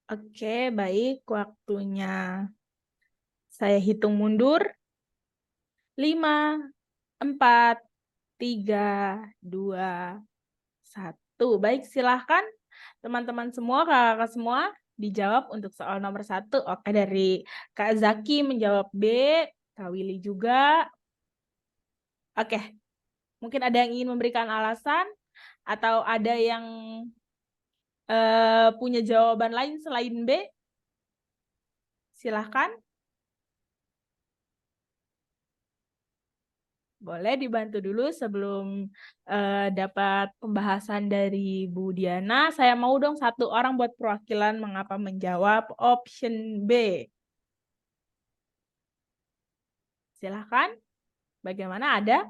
Oke, baik. Waktunya saya hitung mundur. 5, 4, 3, 2, 1. Baik, silahkan teman-teman semua, kakak-kakak semua, dijawab untuk soal nomor 1. Oke, dari Kak Zaki menjawab B, Kak Willy juga. Oke, mungkin ada yang ingin memberikan alasan atau ada yang punya jawaban lain selain B? Silahkan. Boleh dibantu dulu sebelum dapat pembahasan dari Bu Diana. Saya mau dong satu orang buat perwakilan mengapa menjawab option B. Silahkan. Bagaimana ada?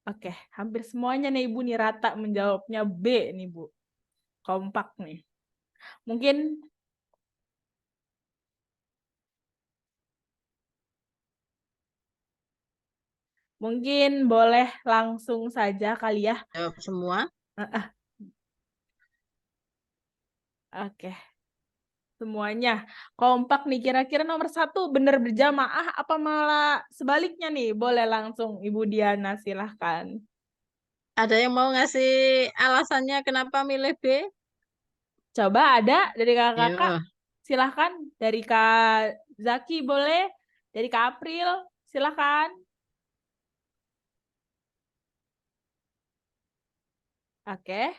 Oke, hampir semuanya nih Ibu nih rata menjawabnya B nih Bu. Kompak nih. Mungkin boleh langsung saja kali ya. Jawab semua. Oke. Semuanya kompak nih. Kira-kira nomor 1 benar berjamaah apa malah sebaliknya nih? Boleh langsung Ibu Diana silahkan. Ada yang mau ngasih alasannya kenapa milih B? Coba ada dari kakak-kakak? Yo. Silahkan. Dari Kak Zaki boleh? Dari Kak April silahkan. Oke.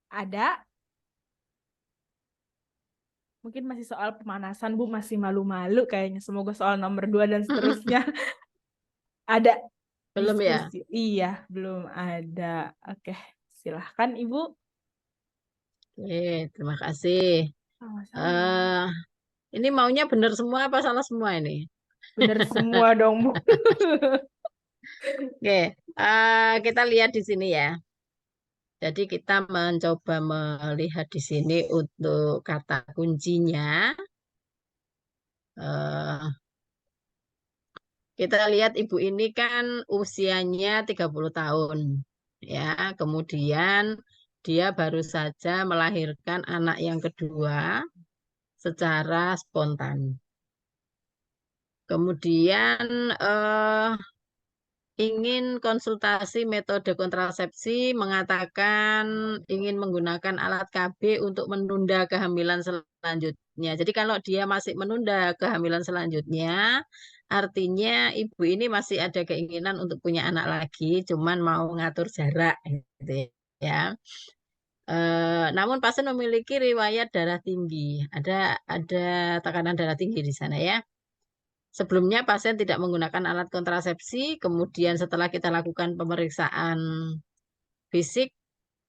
Ada? Mungkin masih soal pemanasan Bu, masih malu-malu kayaknya. Semoga soal nomor 2 dan seterusnya ada Belum ya? diskusi. Iya, belum ada. Oke, silahkan Ibu. Oke, terima kasih. Sama-sama. eh ini maunya benar semua apa salah semua ini? Bener semua dong Bu. Oke, kita lihat di sini ya. Jadi kita mencoba melihat di sini untuk kata kuncinya. eh Kita lihat ibu ini kan usianya 30 tahun. Ya, kemudian dia baru saja melahirkan anak yang kedua secara spontan. Kemudian ingin konsultasi metode kontrasepsi, mengatakan ingin menggunakan alat KB untuk menunda kehamilan selanjutnya. Jadi kalau dia masih menunda kehamilan selanjutnya, artinya ibu ini masih ada keinginan untuk punya anak lagi, cuman mau ngatur jarak gitu ya. Namun pasien memiliki riwayat darah tinggi. Ada tekanan darah tinggi di sana ya. Sebelumnya pasien tidak menggunakan alat kontrasepsi, kemudian setelah kita lakukan pemeriksaan fisik,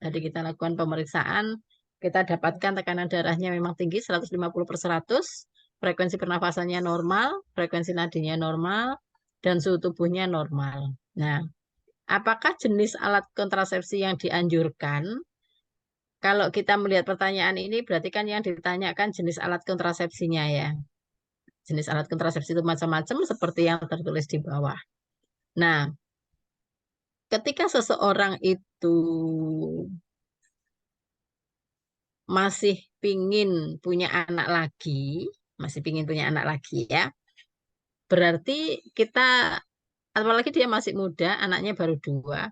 jadi kita lakukan pemeriksaan, kita dapatkan tekanan darahnya memang tinggi 150/100, frekuensi pernafasannya normal, frekuensi nadinya normal, dan suhu tubuhnya normal. Nah, apakah jenis alat kontrasepsi yang dianjurkan? Kalau kita melihat pertanyaan ini, berarti kan yang ditanyakan jenis alat kontrasepsinya ya. Jenis alat kontrasepsi itu macam-macam seperti yang tertulis di bawah. Nah, ketika seseorang itu masih pingin punya anak lagi, masih pingin punya anak lagi ya, berarti kita, apalagi dia masih muda, anaknya baru 2,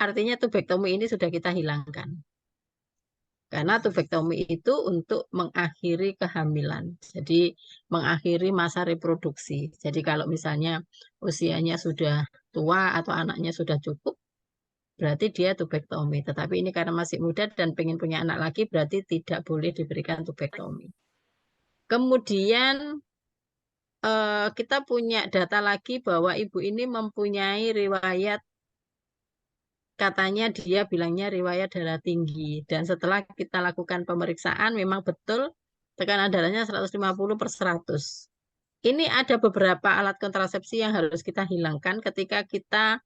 artinya tubektomi ini sudah kita hilangkan. Karena tubektomi itu untuk mengakhiri kehamilan, jadi mengakhiri masa reproduksi. Jadi kalau misalnya usianya sudah tua atau anaknya sudah cukup, berarti dia tubektomi. Tetapi ini karena masih muda dan pengen punya anak lagi, berarti tidak boleh diberikan tubektomi. Kemudian kita punya data lagi bahwa ibu ini mempunyai riwayat, katanya dia bilangnya riwayat darah tinggi. Dan setelah kita lakukan pemeriksaan, memang betul tekanan darahnya 150/100. Ini ada beberapa alat kontrasepsi yang harus kita hilangkan ketika kita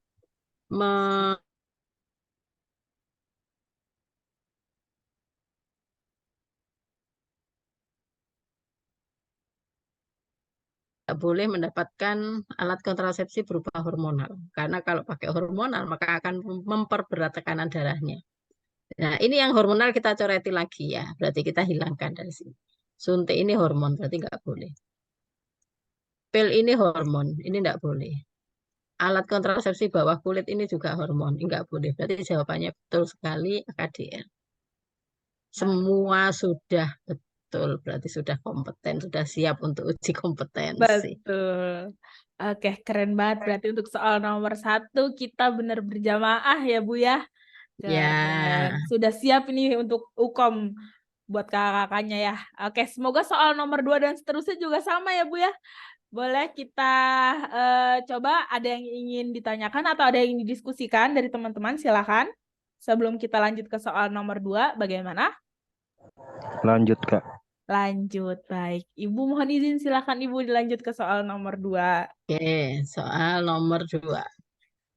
tidak boleh mendapatkan alat kontrasepsi berupa hormonal. Karena kalau pakai hormonal, maka akan memperberat tekanan darahnya. Nah, ini yang hormonal kita coreti lagi ya. Berarti kita hilangkan dari sini. Suntik ini hormon, berarti nggak boleh. Pil ini hormon, ini nggak boleh. Alat kontrasepsi bawah kulit ini juga hormon, ini nggak boleh. Berarti jawabannya betul sekali KDR. Nah, Semua sudah betul, berarti sudah kompeten, sudah siap untuk uji kompetensi. betul. Oke, keren banget. Berarti untuk soal nomor satu kita benar berjamaah ya Bu ya. Keren. Ya, Sudah siap ini untuk UKOM buat kakak-kakaknya ya. Oke, semoga soal nomor 2 dan seterusnya juga sama ya Bu ya. Boleh kita coba ada yang ingin ditanyakan atau ada yang ingin didiskusikan dari teman-teman, silakan. Sebelum kita lanjut ke soal nomor 2, bagaimana? Lanjut, Kak. Lanjut, baik. Ibu mohon izin, silakan Ibu dilanjut ke soal nomor 2. oke. Soal nomor 2.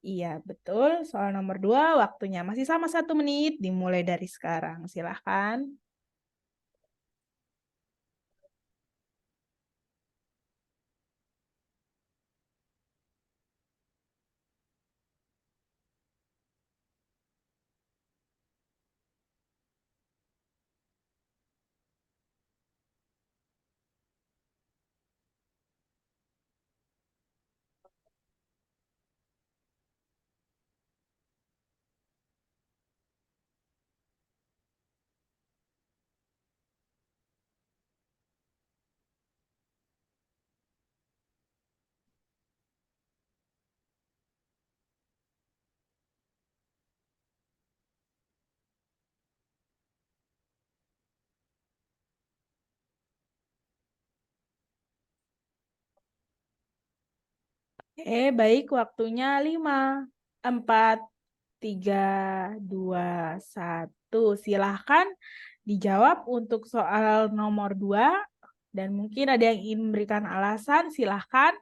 Iya, betul. Soal nomor 2, waktunya masih sama 1 menit, dimulai dari sekarang. Silakan. Baik, waktunya 5, 4, 3, 2, 1. Silahkan dijawab untuk soal nomor 2. Dan mungkin ada yang ingin memberikan alasan, silahkan.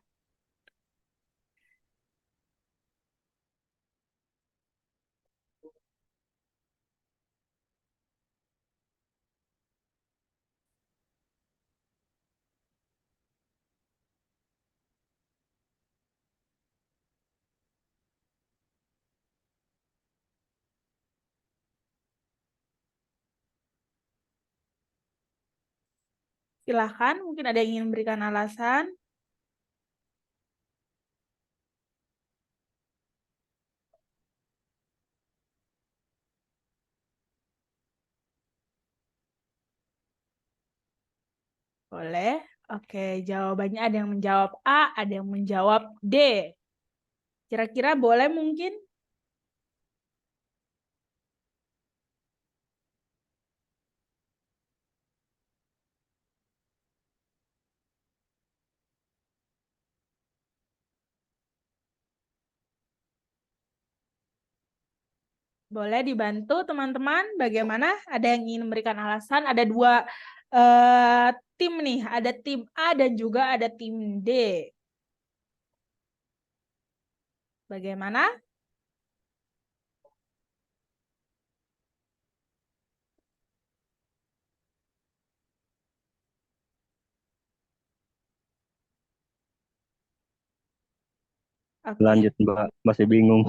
Silahkan, mungkin ada yang ingin memberikan alasan. Boleh. Oke, jawabannya ada yang menjawab A, ada yang menjawab D. Kira-kira boleh mungkin? Boleh dibantu teman-teman? Bagaimana? Ada yang ingin memberikan alasan? Ada 2 tim nih, ada tim A dan juga ada tim D. Bagaimana? Oke. Lanjut, Mbak. Masih bingung.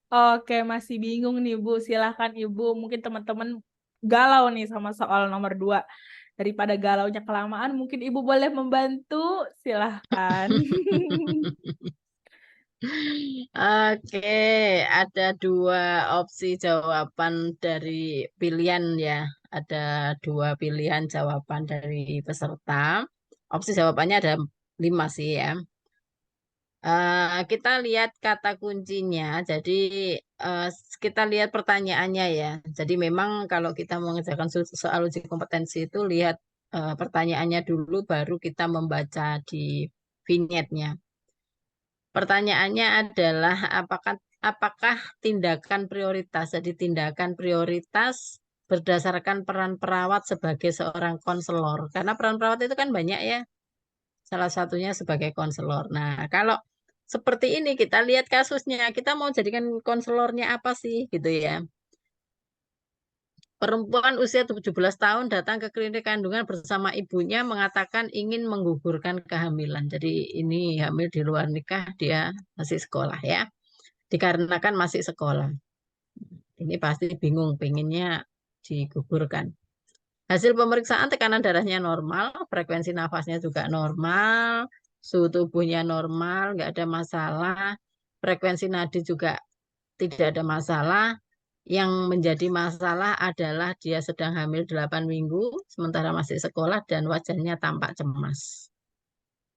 Oke, masih bingung nih Bu. Silahkan Ibu. Mungkin teman-teman galau nih sama soal nomor 2. Daripada galaunya kelamaan, mungkin Ibu boleh membantu. Silahkan. Oke, ada 2 opsi jawaban dari pilihan ya. Ada 2 pilihan jawaban dari peserta. Opsi jawabannya ada 5 sih ya. Kita lihat kata kuncinya. Jadi eh, kita lihat pertanyaannya ya. Jadi memang kalau kita mengerjakan soal uji kompetensi itu lihat pertanyaannya dulu, baru kita membaca di vignette-nya. Pertanyaannya adalah apakah tindakan prioritas, jadi tindakan prioritas berdasarkan peran perawat sebagai seorang konselor. Karena peran perawat itu kan banyak ya, salah satunya sebagai konselor. Nah, kalau seperti ini kita lihat kasusnya, kita mau jadikan konselornya apa sih gitu ya. Perempuan usia 17 tahun datang ke klinik kandungan bersama ibunya mengatakan ingin menggugurkan kehamilan. Jadi ini hamil di luar nikah, dia masih sekolah ya. Dikarenakan masih sekolah. Ini pasti bingung, pengennya digugurkan. Hasil pemeriksaan tekanan darahnya normal, frekuensi nafasnya juga normal, suhu tubuhnya normal, nggak ada masalah, frekuensi nadi juga tidak ada masalah. Yang menjadi masalah adalah dia sedang hamil 8 minggu, sementara masih sekolah dan wajahnya tampak cemas.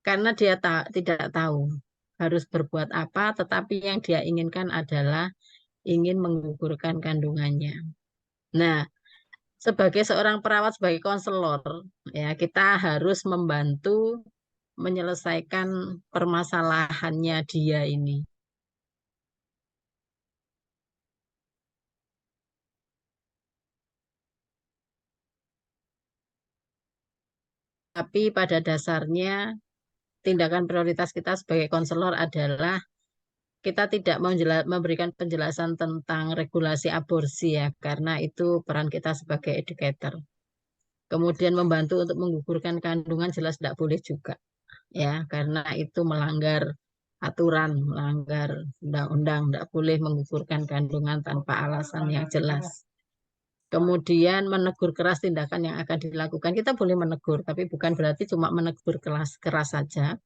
Karena dia tidak tahu harus berbuat apa, tetapi yang dia inginkan adalah ingin menggugurkan kandungannya. Nah, sebagai seorang perawat, sebagai konselor, ya kita harus membantu menyelesaikan permasalahannya dia ini. Tapi pada dasarnya tindakan prioritas kita sebagai konselor adalah kita tidak memberikan penjelasan tentang regulasi aborsi ya, karena itu peran kita sebagai educator. Kemudian membantu untuk menggugurkan kandungan jelas tidak boleh juga, ya, karena itu melanggar aturan, melanggar undang-undang, tidak boleh menggugurkan kandungan tanpa alasan yang jelas. Kemudian menegur keras tindakan yang akan dilakukan. Kita boleh menegur, tapi bukan berarti cuma menegur keras saja.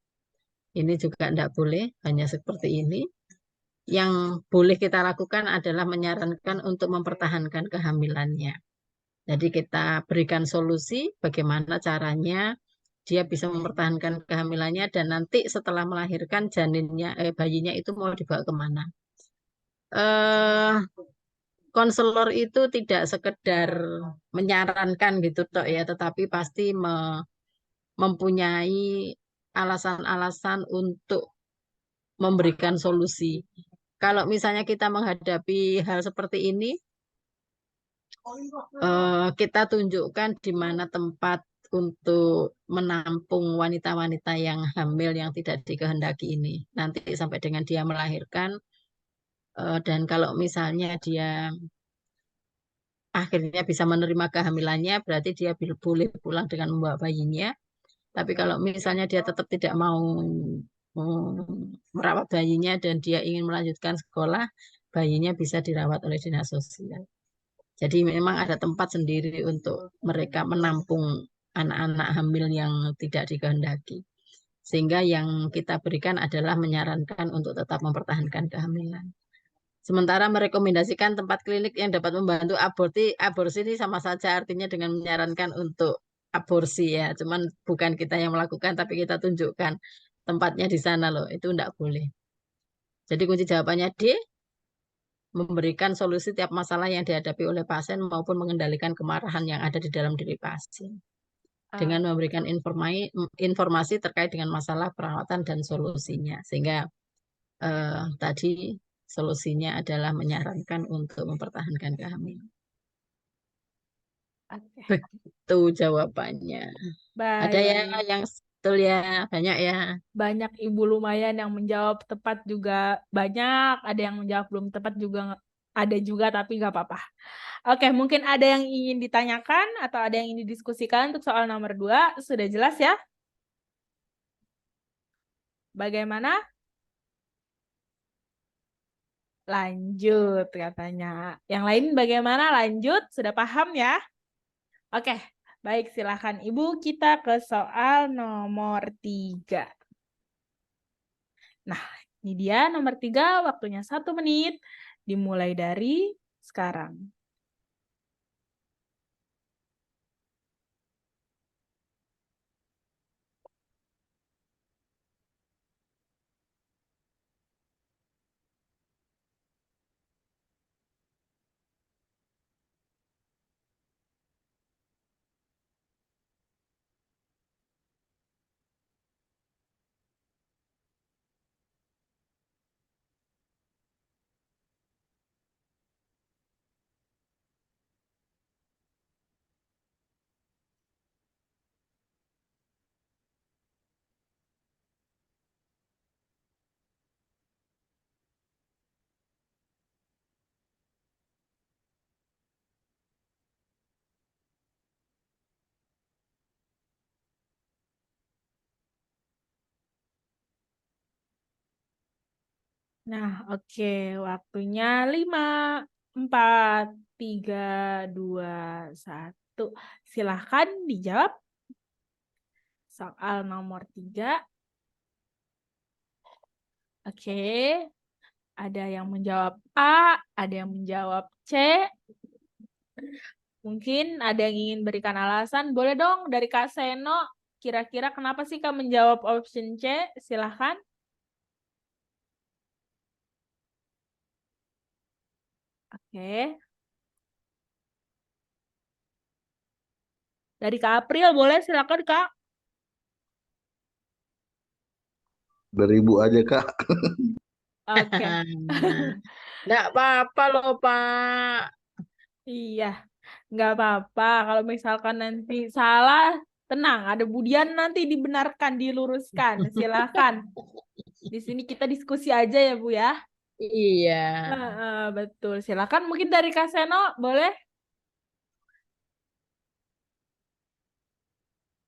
Ini juga tidak boleh, hanya seperti ini. Yang boleh kita lakukan adalah menyarankan untuk mempertahankan kehamilannya. Jadi kita berikan solusi bagaimana caranya dia bisa mempertahankan kehamilannya dan nanti setelah melahirkan bayinya itu mau dibawa kemana. Eh, Konselor itu tidak sekedar menyarankan gitu toh ya, tetapi pasti mempunyai alasan-alasan untuk memberikan solusi. Kalau misalnya kita menghadapi hal seperti ini, kita tunjukkan di mana tempat untuk menampung wanita-wanita yang hamil yang tidak dikehendaki ini. Nanti sampai dengan dia melahirkan, dan kalau misalnya dia akhirnya bisa menerima kehamilannya, berarti dia boleh pulang dengan membawa bayinya. Tapi kalau misalnya dia tetap tidak mau merawat bayinya dan dia ingin melanjutkan sekolah, bayinya bisa dirawat oleh dinas sosial. Jadi memang ada tempat sendiri untuk mereka menampung anak-anak hamil yang tidak dikehendaki. Sehingga yang kita berikan adalah menyarankan untuk tetap mempertahankan kehamilan. Sementara merekomendasikan tempat klinik yang dapat membantu aborsi ini sama saja artinya dengan menyarankan untuk aborsi ya. Cuman bukan kita yang melakukan, tapi kita tunjukkan tempatnya di sana loh. Itu enggak boleh. Jadi kunci jawabannya D, memberikan solusi tiap masalah yang dihadapi oleh pasien maupun mengendalikan kemarahan yang ada di dalam diri pasien. Dengan memberikan informasi terkait dengan masalah perawatan dan solusinya. Sehingga tadi solusinya adalah menyarankan untuk mempertahankan kehamilan. Oke. Begitu jawabannya. Ada ya Baik. yang betul ya, banyak ya. Banyak ibu lumayan yang menjawab tepat juga banyak, ada yang menjawab belum tepat juga ada juga, tapi nggak apa-apa. Oke, mungkin ada yang ingin ditanyakan atau ada yang ingin didiskusikan untuk soal nomor 2. Sudah jelas ya? Bagaimana? Lanjut katanya. Yang lain bagaimana? Lanjut? Sudah paham ya? Oke, baik, silakan Ibu, kita ke soal nomor 3. Nah, ini dia nomor 3, waktunya 1 menit, dimulai dari sekarang. Nah, oke. Waktunya 5, 4, 3, 2, 1. Silahkan dijawab. Soal nomor 3. Oke. Ada yang menjawab A, ada yang menjawab C. Mungkin ada yang ingin berikan alasan. Boleh dong dari Kak Seno. Kira-kira kenapa sih Kak menjawab option C? Silahkan. Oke. Dari Kak April boleh silakan Kak. 2000 aja Kak. Oke. Nggak apa-apa loh, Pak. Iya, nggak apa-apa. Kalau misalkan nanti salah, tenang. Ada Budian nanti dibenarkan, diluruskan. Silakan. Di sini kita diskusi aja ya Bu ya. Iya. Betul. Silakan mungkin dari Kak Seno boleh.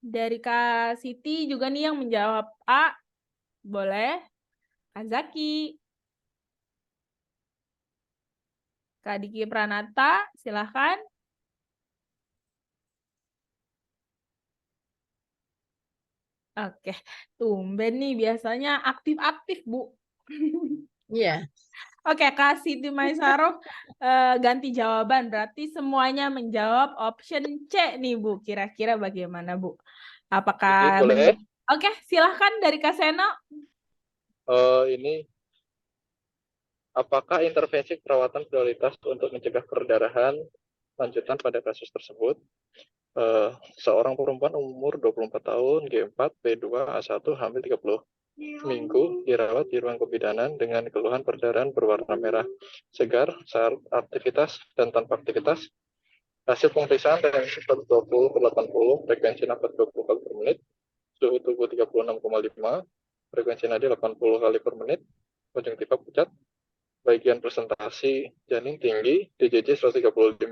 Dari Kak Siti juga nih yang menjawab A. Boleh. Kak Zaki. Kak Diki Pranata, silakan. Oke, tumben nih biasanya aktif-aktif, Bu. Iya. Oke, Kak Siti Maisaroh ganti jawaban. Berarti semuanya menjawab option C nih, Bu. Kira-kira bagaimana, Bu? Apakah Jadi boleh Oke, silahkan dari Kak Seno. ini apakah intervensi perawatan prioritas untuk mencegah perdarahan lanjutan pada kasus tersebut? Seorang perempuan umur 24 tahun, G4, P2, A1, hamil 30 minggu, dirawat di ruang kebidanan dengan keluhan perdarahan berwarna merah segar saat aktivitas dan tanpa aktivitas. Hasil pemeriksaan tensi 120 per 80, frekuensi nafas 20 kali per menit, suhu tubuh 36,5, frekuensi nadi 80 kali per menit, konjungtiva pucat, bagian presentasi janin tinggi, DJJ 135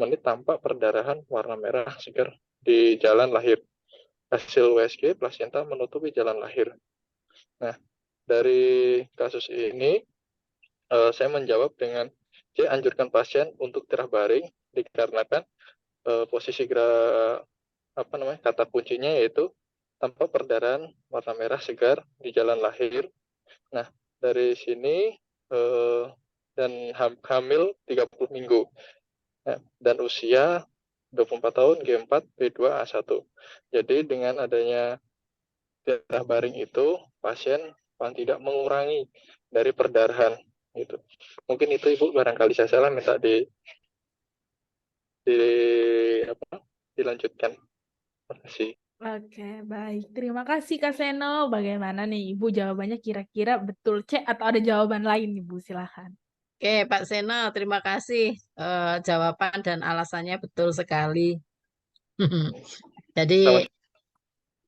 menit tanpa perdarahan warna merah segar di jalan lahir. Hasil USG plasenta menutupi jalan lahir. Nah, dari kasus ini saya menjawab dengan C, anjurkan pasien untuk tirah baring dikarenakan posisi kata kuncinya yaitu tanpa perdarahan warna merah segar di jalan lahir. Nah, dari sini dan hamil 30 minggu. Nah, dan usia 24 tahun, G4, B2, A1. Jadi dengan adanya tirah baring itu, pasien paling tidak mengurangi dari perdarahan. Gitu. Mungkin itu Ibu barangkali saya salah minta dilanjutkan. Terima kasih. Oke, baik. Terima kasih Kak Seno. Bagaimana nih Ibu jawabannya kira-kira betul C atau ada jawaban lain Ibu? Silahkan. Oke, Pak Seno, terima kasih. Jawaban dan alasannya betul sekali. Jadi,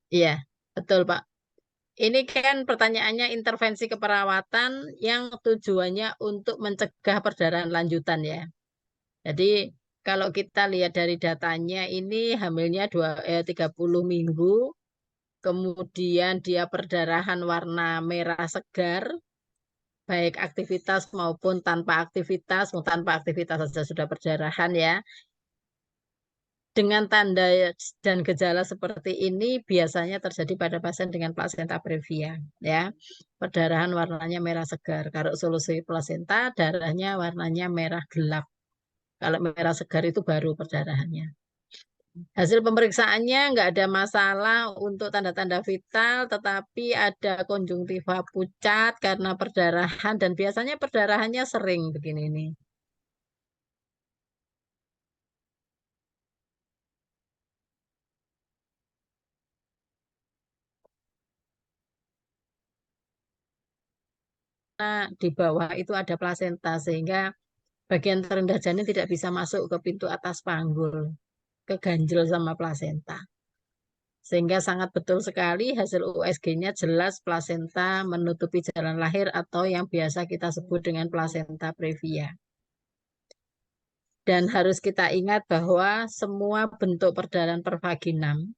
iya, betul Pak. Ini kan pertanyaannya intervensi keperawatan yang tujuannya untuk mencegah perdarahan lanjutan ya. Jadi kalau kita lihat dari datanya ini hamilnya 30 minggu, kemudian dia perdarahan warna merah segar, baik aktivitas maupun tanpa aktivitas saja sudah perdarahan ya. Dengan tanda dan gejala seperti ini biasanya terjadi pada pasien dengan plasenta previa ya. Perdarahan warnanya merah segar. Kalau solusi plasenta darahnya warnanya merah gelap. Kalau merah segar itu baru perdarahannya. Hasil pemeriksaannya nggak ada masalah untuk tanda-tanda vital, tetapi ada konjungtiva pucat karena perdarahan dan biasanya perdarahannya sering begini nih. Di bawah itu ada plasenta sehingga bagian terendah janin tidak bisa masuk ke pintu atas panggul, keganjel sama plasenta. Sehingga sangat betul sekali hasil USG-nya jelas plasenta menutupi jalan lahir atau yang biasa kita sebut dengan plasenta previa. Dan harus kita ingat bahwa semua bentuk perdarahan pervaginam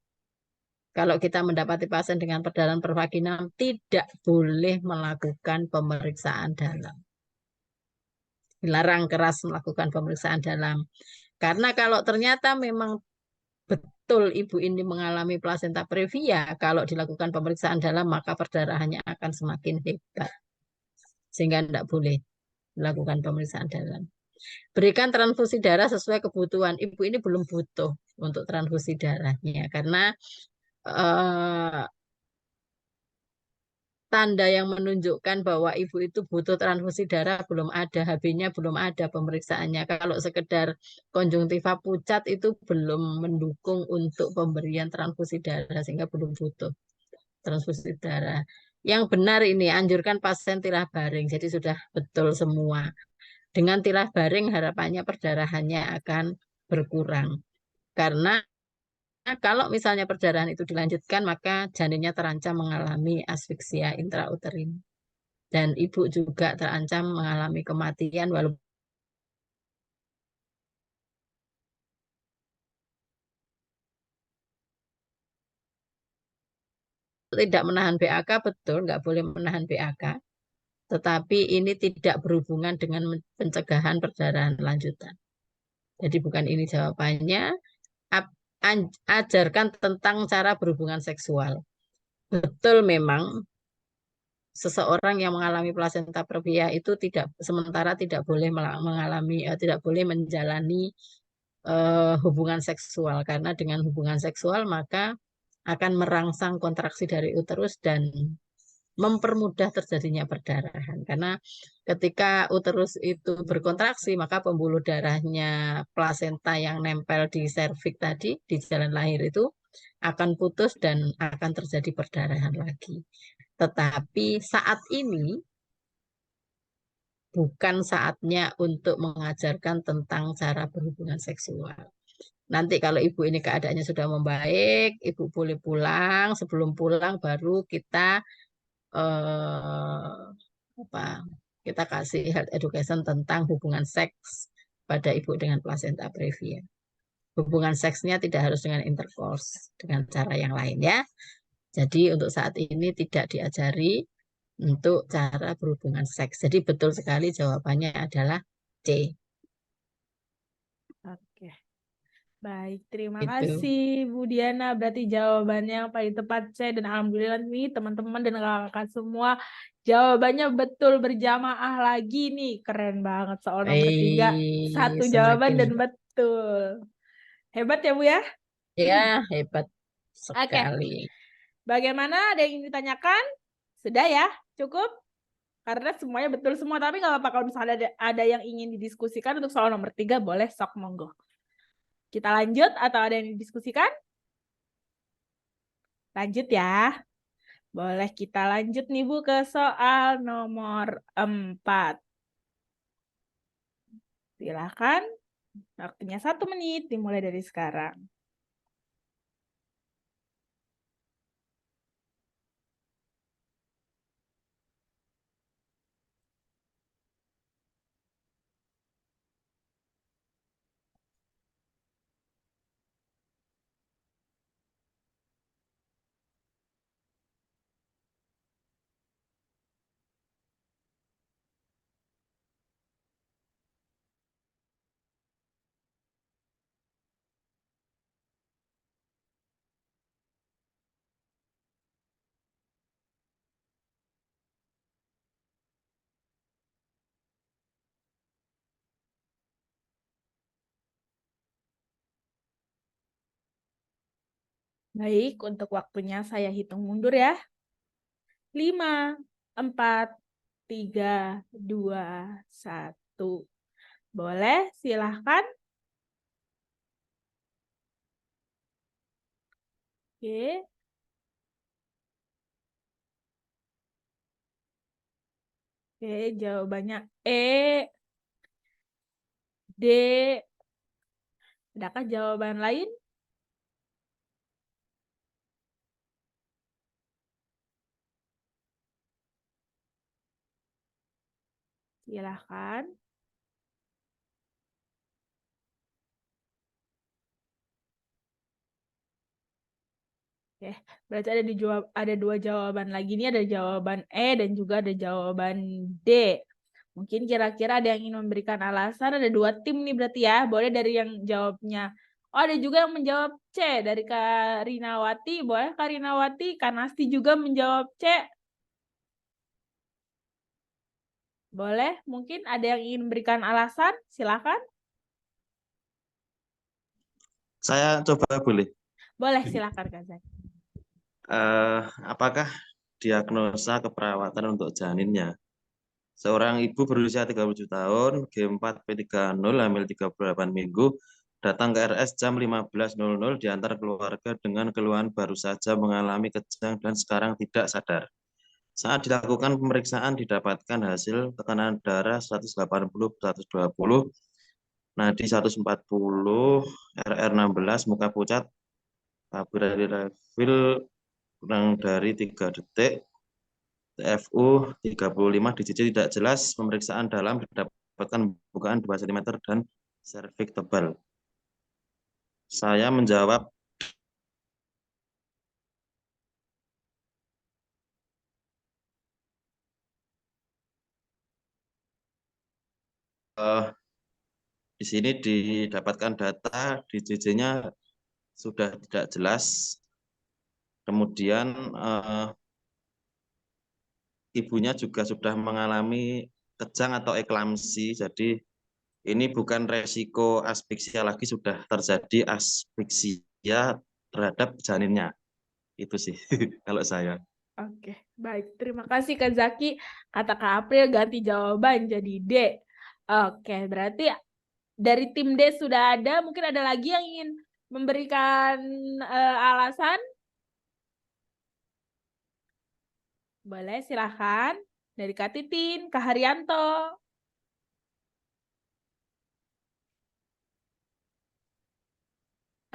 Kalau kita mendapati pasien dengan perdarahan pervaginam, tidak boleh melakukan pemeriksaan dalam. Dilarang keras melakukan pemeriksaan dalam. Karena kalau ternyata memang betul ibu ini mengalami plasenta previa, kalau dilakukan pemeriksaan dalam maka perdarahannya akan semakin hebat. Sehingga tidak boleh melakukan pemeriksaan dalam. Berikan transfusi darah sesuai kebutuhan. Ibu ini belum butuh untuk transfusi darahnya karena tanda yang menunjukkan bahwa ibu itu butuh transfusi darah belum ada, HB-nya belum ada, pemeriksaannya. Kalau sekedar konjungtiva pucat itu belum mendukung untuk pemberian transfusi darah sehingga belum butuh transfusi darah. Yang benar ini anjurkan pasien tilah baring, jadi sudah betul semua. Dengan tilah baring harapannya perdarahannya akan berkurang. Karena kalau misalnya perdarahan itu dilanjutkan, maka janinnya terancam mengalami asfiksia intrauterin. Dan ibu juga terancam mengalami kematian walaupun tidak menahan BAK, betul, nggak boleh menahan BAK. Tetapi ini tidak berhubungan dengan pencegahan perdarahan lanjutan. Jadi bukan ini jawabannya. Ajarkan tentang cara berhubungan seksual. Betul memang seseorang yang mengalami plasenta previa itu sementara tidak boleh tidak boleh menjalani hubungan seksual karena dengan hubungan seksual maka akan merangsang kontraksi dari uterus dan mempermudah terjadinya perdarahan karena ketika uterus itu berkontraksi maka pembuluh darahnya plasenta yang nempel di serviks tadi di jalan lahir itu akan putus dan akan terjadi perdarahan lagi. Tetapi saat ini bukan saatnya untuk mengajarkan tentang cara berhubungan seksual. Nanti kalau ibu ini keadaannya sudah membaik, ibu boleh pulang. Sebelum pulang baru kita apa? Kita kasih health education tentang hubungan seks pada ibu dengan plasenta previa. Hubungan seksnya tidak harus dengan intercourse, dengan cara yang lain ya. Jadi untuk saat ini tidak diajari untuk cara berhubungan seks. Jadi betul sekali jawabannya adalah C. Oke. Baik, terima Itu. kasih Bu Diana. Berarti jawabannya yang paling tepat C dan alhamdulillah nih teman-teman dan kakak semua jawabannya betul berjamaah lagi nih. Keren banget soal nomor 3. Satu jawaban Semakin dan betul. Hebat ya Bu ya? ya hebat Oke. sekali. Bagaimana? Ada yang ingin ditanyakan? Sudah ya? Cukup? Karena semuanya betul semua. Tapi nggak apa-apa kalau misalnya ada yang ingin didiskusikan untuk soal nomor 3, boleh sok monggo. Kita lanjut atau ada yang didiskusikan? Lanjut ya. Boleh kita lanjut nih Bu ke soal nomor 4. Silakan. Waktunya 1 menit dimulai dari sekarang. Baik, untuk waktunya saya hitung mundur ya. 5, 4, 3, 2, 1. Boleh, silahkan. Oke. Oke, jawabannya E, D. Adakah jawaban lain? Silahkan. Berarti ada dua jawaban lagi nih, ada jawaban E dan juga ada jawaban D. Mungkin kira-kira ada yang ingin memberikan alasan, ada dua tim nih berarti ya. Boleh dari yang jawabnya. Oh, ada juga yang menjawab C dari Kak Rinawati. Boleh Kak Rinawati, Kak Nasti juga menjawab C. Boleh, mungkin ada yang ingin memberikan alasan, silakan. Saya coba boleh. Boleh, silakan Kak Zaki. Apakah diagnosa keperawatan untuk janinnya? Seorang ibu berusia 37 tahun, G4 P30, hamil 38 minggu, datang ke RS jam 15.00 diantar keluarga dengan keluhan baru saja mengalami kejang dan sekarang tidak sadar. Saat dilakukan pemeriksaan didapatkan hasil tekanan darah 180/120, nadi 140, RR16, muka pucat, Fibrilafil kurang dari 3 detik, TFU 35, DJJ tidak jelas, pemeriksaan dalam didapatkan bukaan 2 cm dan serviks tebal. Saya menjawab di sini didapatkan data DJJ-nya sudah tidak jelas. Kemudian ibunya juga sudah mengalami kejang atau eklamsi, jadi ini bukan resiko aspeksia lagi, sudah terjadi aspeksia terhadap janinnya. Itu sih kalau saya. Oke, baik. Terima kasih Kak Zaki. Kata Kak April ganti jawaban jadi D. Oke, berarti dari tim D sudah ada. Mungkin ada lagi yang ingin memberikan alasan? Boleh, silahkan. Dari Kak Titin, Kak Haryanto.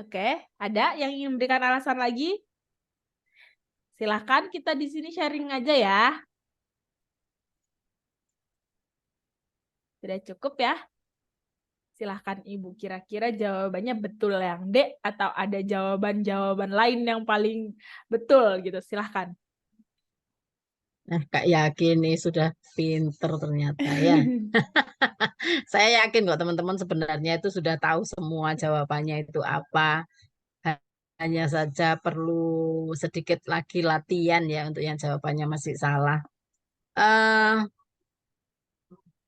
Oke, ada yang ingin memberikan alasan lagi? Silahkan, kita di sini sharing aja ya. Sudah cukup ya? Silahkan Ibu, kira-kira jawabannya betul yang D atau ada jawaban-jawaban lain yang paling betul gitu? Silahkan. Nah, Kak yakin nih sudah pinter ternyata ya. Saya yakin kok teman-teman sebenarnya itu sudah tahu semua jawabannya itu apa. Hanya saja perlu sedikit lagi latihan ya untuk yang jawabannya masih salah.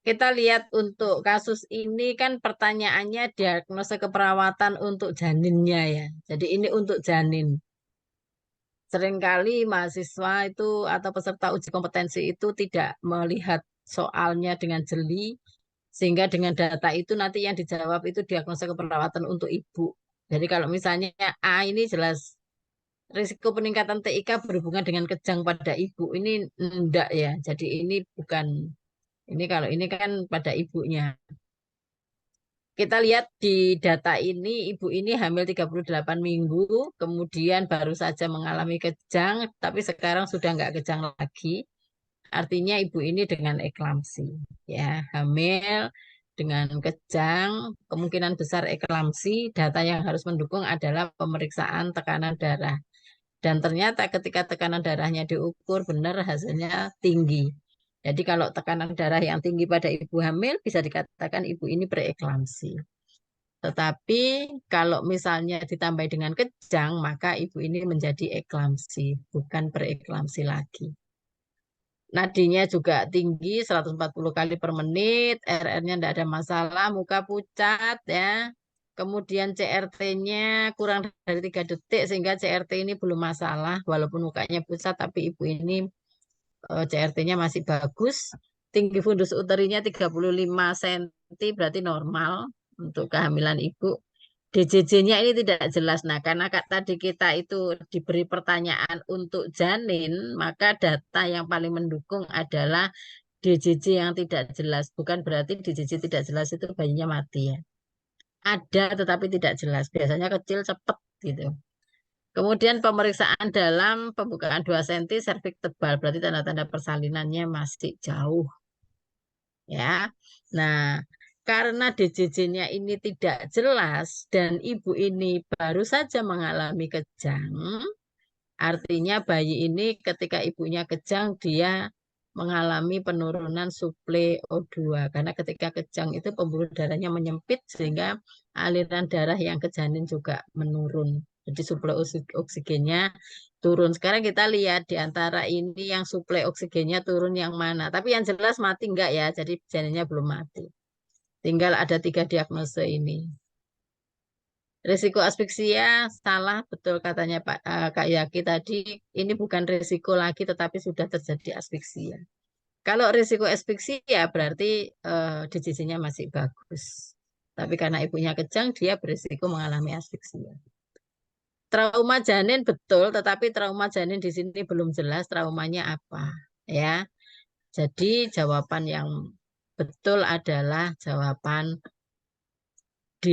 Kita lihat untuk kasus ini kan pertanyaannya diagnosa keperawatan untuk janinnya ya. Jadi ini untuk janin. Seringkali mahasiswa itu atau peserta uji kompetensi itu tidak melihat soalnya dengan jeli, sehingga dengan data itu nanti yang dijawab itu diagnosa keperawatan untuk ibu. Jadi kalau misalnya A ini jelas risiko peningkatan TIK berhubungan dengan kejang pada ibu, ini enggak ya. Jadi ini bukan, ini kalau ini kan pada ibunya. Kita lihat di data ini, ibu ini hamil 38 minggu, kemudian baru saja mengalami kejang, tapi sekarang sudah nggak kejang lagi. Artinya ibu ini dengan eklamsi. Ya, hamil dengan kejang, kemungkinan besar eklamsi, data yang harus mendukung adalah pemeriksaan tekanan darah. Dan ternyata ketika tekanan darahnya diukur, benar hasilnya tinggi. Jadi kalau tekanan darah yang tinggi pada ibu hamil bisa dikatakan ibu ini preeklamsi. Tetapi kalau misalnya ditambah dengan kejang, maka ibu ini menjadi eklamsi, bukan preeklamsi lagi. Nadinya juga tinggi, 140 kali per menit, RR-nya tidak ada masalah, muka pucat ya. Kemudian CRT-nya kurang dari 3 detik, sehingga CRT ini belum masalah, walaupun mukanya pucat, tapi ibu ini CRT-nya masih bagus. Tinggi fundus uterinya 35 cm, berarti normal untuk kehamilan ibu. DJJ-nya ini tidak jelas. Nah, karena tadi kita itu diberi pertanyaan untuk janin, maka data yang paling mendukung adalah DJJ yang tidak jelas. Bukan berarti DJJ tidak jelas itu bayinya mati ya. Ada tetapi tidak jelas. Biasanya kecil cepat gitu. Kemudian pemeriksaan dalam pembukaan 2 cm, serviks tebal, berarti tanda-tanda persalinannya masih jauh. Ya. Nah, karena DJJ-nya ini tidak jelas dan ibu ini baru saja mengalami kejang, Artinya bayi ini ketika ibunya kejang, dia mengalami penurunan suplai O2. Karena ketika kejang itu pembuluh darahnya menyempit sehingga aliran darah yang ke janin juga menurun. Jadi suplai oksigennya turun. Sekarang kita lihat di antara ini yang suplai oksigennya turun yang mana. Tapi yang jelas mati enggak ya, jadi janinnya belum mati. Tinggal ada 3 diagnosa ini. Risiko asfiksia salah, betul katanya Kak Yaki tadi, ini bukan risiko lagi tetapi sudah terjadi asfiksia. Kalau risiko asfiksia berarti DCC-nya masih bagus. Tapi karena ibunya kejang, dia berisiko mengalami asfiksia. Trauma janin betul, tetapi trauma janin di sini belum jelas traumanya apa, ya. Jadi jawaban yang betul adalah jawaban D.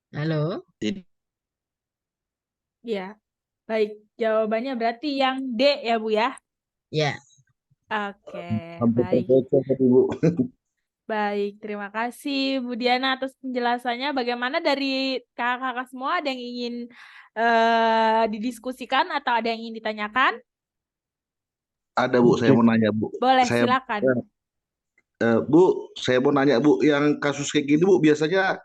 Halo? Ya, baik. Jawabannya berarti yang D ya, Bu ya? Ya. Oke, Hampir baik. terpecah tadi, Bu. Baik, terima kasih Bu Diana atas penjelasannya. Bagaimana dari kakak-kakak semua, ada yang ingin didiskusikan atau ada yang ingin ditanyakan? Ada, Bu, saya mau nanya, Bu. Boleh, Saya silakan. Bu, saya mau nanya, Bu, yang kasus kayak gini, Bu, biasanya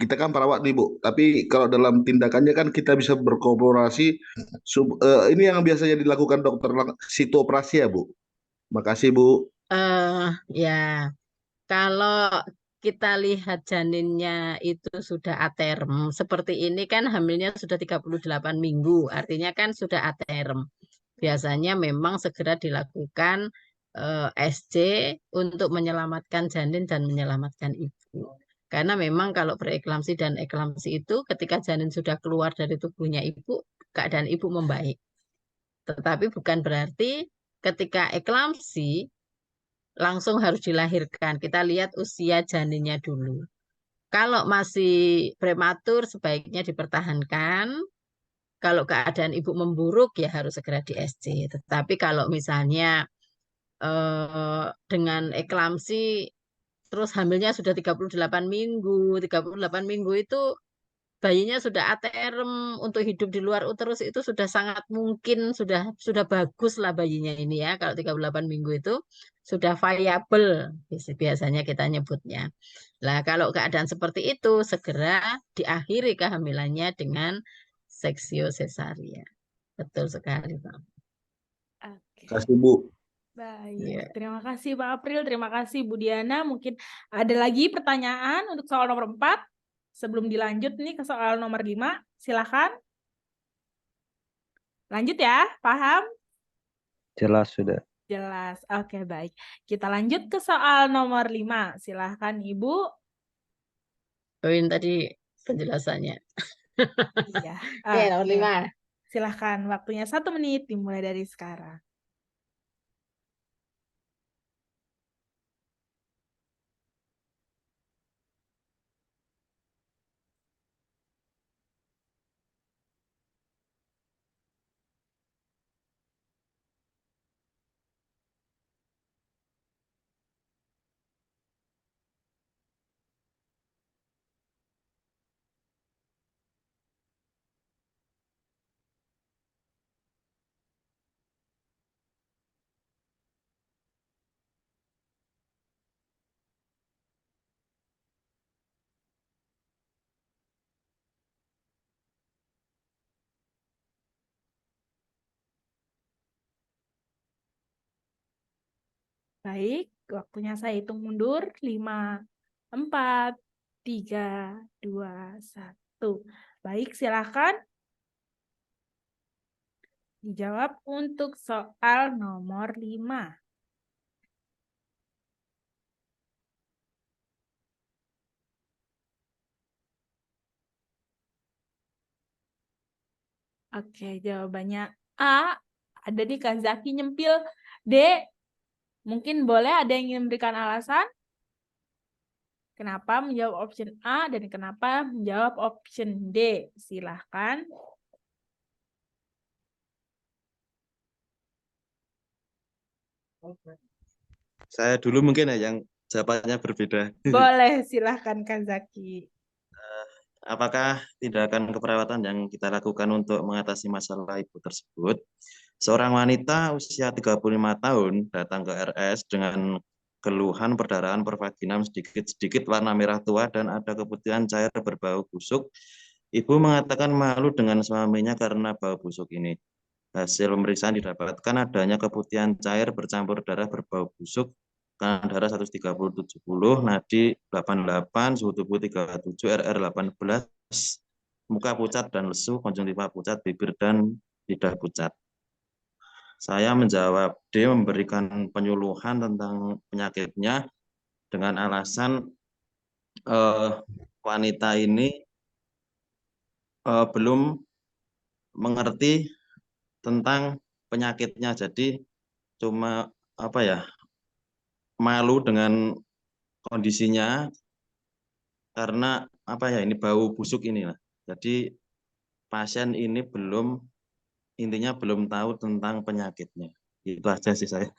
kita kan perawat nih, Bu. Tapi kalau dalam tindakannya kan kita bisa berkolaborasi. Ini yang biasanya dilakukan dokter situ operasi ya, Bu. Makasih, Bu. Ya, kalau kita lihat janinnya itu sudah aterm, seperti ini kan hamilnya sudah 38 minggu, artinya kan sudah aterm. Biasanya memang segera dilakukan SC untuk menyelamatkan janin dan menyelamatkan ibu. Karena memang kalau preeklamsi dan eklamsi itu ketika janin sudah keluar dari tubuhnya ibu, keadaan ibu membaik. Tetapi bukan berarti ketika eklamsi langsung harus dilahirkan. Kita lihat usia janinnya dulu. Kalau masih prematur sebaiknya dipertahankan. Kalau keadaan ibu memburuk ya harus segera di SC. Tetapi kalau misalnya dengan eklamsi terus hamilnya sudah 38 minggu, 38 minggu itu bayinya sudah aterm, untuk hidup di luar uterus itu sudah sangat mungkin, sudah bagus lah bayinya ini ya. Kalau 38 minggu itu sudah viable biasanya kita nyebutnya. Nah, kalau keadaan seperti itu segera diakhiri kehamilannya dengan seksio cesaria. Betul sekali, Pak. Oke. Kasih, Bu. Baik, Iya. terima kasih Pak April, terima kasih Bu Diana. Mungkin ada lagi pertanyaan untuk soal nomor 4 sebelum dilanjut nih ke soal nomor 5. Silakan. Lanjut ya, paham? Jelas sudah. Jelas. Oke, baik. Kita lanjut ke soal nomor 5. Silahkan Ibu. Poin tadi penjelasannya. Iya. Oke, nomor 5. Silahkan, waktunya 1 menit dimulai dari sekarang. Baik, waktunya saya hitung mundur. 5, 4, 3, 2, 1. Baik, silakan dijawab untuk soal nomor 5. Oke, jawabannya A. Ada di Kak Zaki nyempil. D. Mungkin boleh ada yang ingin memberikan alasan? Kenapa menjawab option A dan kenapa menjawab option D? Silahkan. Saya dulu mungkin ya yang jawabannya berbeda. Boleh, silahkan Kak Zaki. Apakah tindakan keperawatan yang kita lakukan untuk mengatasi masalah ibu tersebut? Seorang wanita usia 35 tahun datang ke RS dengan keluhan perdarahan pervaginam sedikit-sedikit warna merah tua dan ada keputihan cair berbau busuk. Ibu mengatakan malu dengan suaminya karena bau busuk ini. Hasil pemeriksaan didapatkan adanya keputihan cair bercampur darah berbau busuk, tekanan darah 130/70, nadi 88, suhu tubuh 37, RR 18, muka pucat dan lesu, konjungtiva pucat, bibir dan lidah pucat. Saya menjawab D, memberikan penyuluhan tentang penyakitnya dengan alasan wanita ini belum mengerti tentang penyakitnya, jadi cuma malu dengan kondisinya karena ini bau busuk inilah. Jadi pasien ini intinya belum tahu tentang penyakitnya. Itu aja sih saya.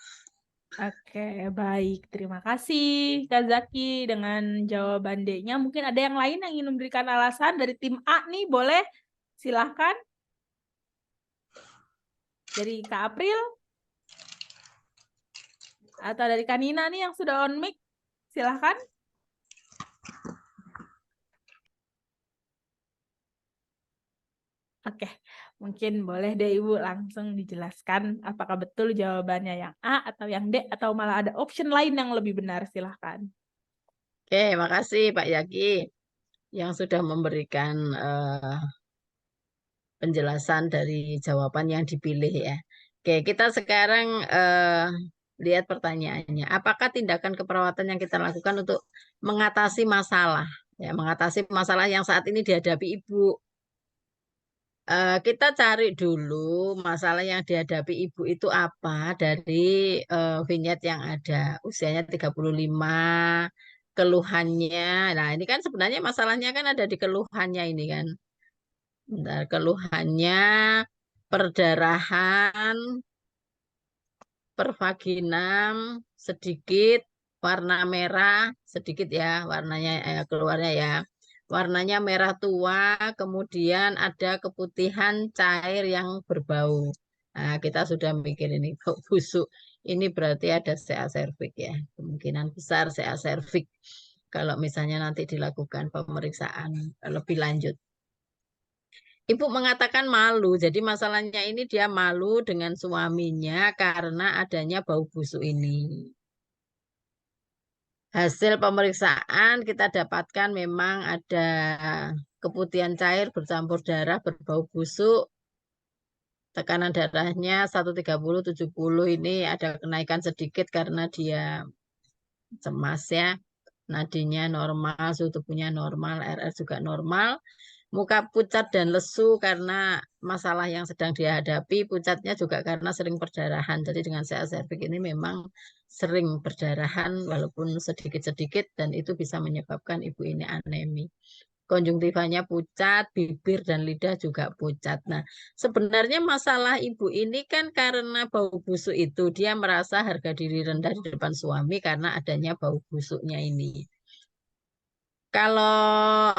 Oke, baik. Terima kasih Kak Zaki dengan jawaban D-nya. Mungkin ada yang lain yang ingin memberikan alasan dari tim A nih, boleh? Silahkan. Dari Kak April? Atau dari Kak Nina nih yang sudah on mic? Silahkan. Oke, mungkin boleh deh Ibu langsung dijelaskan apakah betul jawabannya yang A atau yang D atau malah ada option lain yang lebih benar, silahkan. Oke, makasih Pak Yaki yang sudah memberikan penjelasan dari jawaban yang dipilih ya. Oke, kita sekarang lihat pertanyaannya. Apakah tindakan keperawatan yang kita lakukan untuk mengatasi masalah? Ya, mengatasi masalah yang saat ini dihadapi Ibu. Kita cari dulu masalah yang dihadapi Ibu itu apa dari vignette yang ada. Usianya 35, keluhannya. Nah, ini kan sebenarnya masalahnya kan ada di keluhannya ini kan. Bentar, keluhannya perdarahan, pervaginam sedikit, warna merah sedikit ya, warnanya keluarnya ya. Warnanya merah tua, kemudian ada keputihan cair yang berbau. Nah, kita sudah mikir ini bau busuk. Ini berarti ada CA cervix ya. Kemungkinan besar CA cervix kalau misalnya nanti dilakukan pemeriksaan lebih lanjut. Ibu mengatakan malu, jadi masalahnya ini dia malu dengan suaminya karena adanya bau busuk ini. Hasil pemeriksaan kita dapatkan memang ada keputihan cair bercampur darah berbau busuk. Tekanan darahnya 130/70 ini ada kenaikan sedikit karena dia cemas ya. Nadinya normal, suhu tubuhnya normal, RR juga normal. Muka pucat dan lesu karena masalah yang sedang dihadapi, pucatnya juga karena sering perdarahan. Jadi dengan CA cervix ini memang sering perdarahan walaupun sedikit-sedikit dan itu bisa menyebabkan ibu ini anemi. Konjungtivanya pucat, bibir dan lidah juga pucat. Nah, sebenarnya masalah ibu ini kan karena bau busuk itu. Dia merasa harga diri rendah di depan suami karena adanya bau busuknya ini. Kalau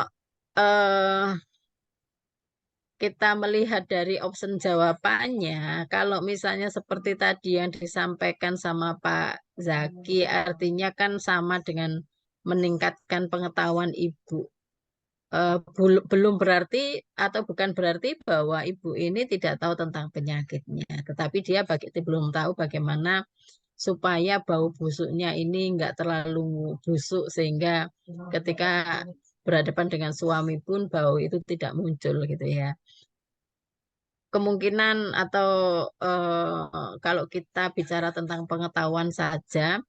kita melihat dari option jawabannya, kalau misalnya seperti tadi yang disampaikan sama Pak Zaki, artinya kan sama dengan meningkatkan pengetahuan ibu. Belum berarti atau bukan berarti bahwa ibu ini tidak tahu tentang penyakitnya, tetapi dia belum tahu bagaimana supaya bau busuknya ini enggak terlalu busuk sehingga ketika berhadapan dengan suami pun bau itu tidak muncul gitu ya. Kemungkinan atau kalau kita bicara tentang pengetahuan saja,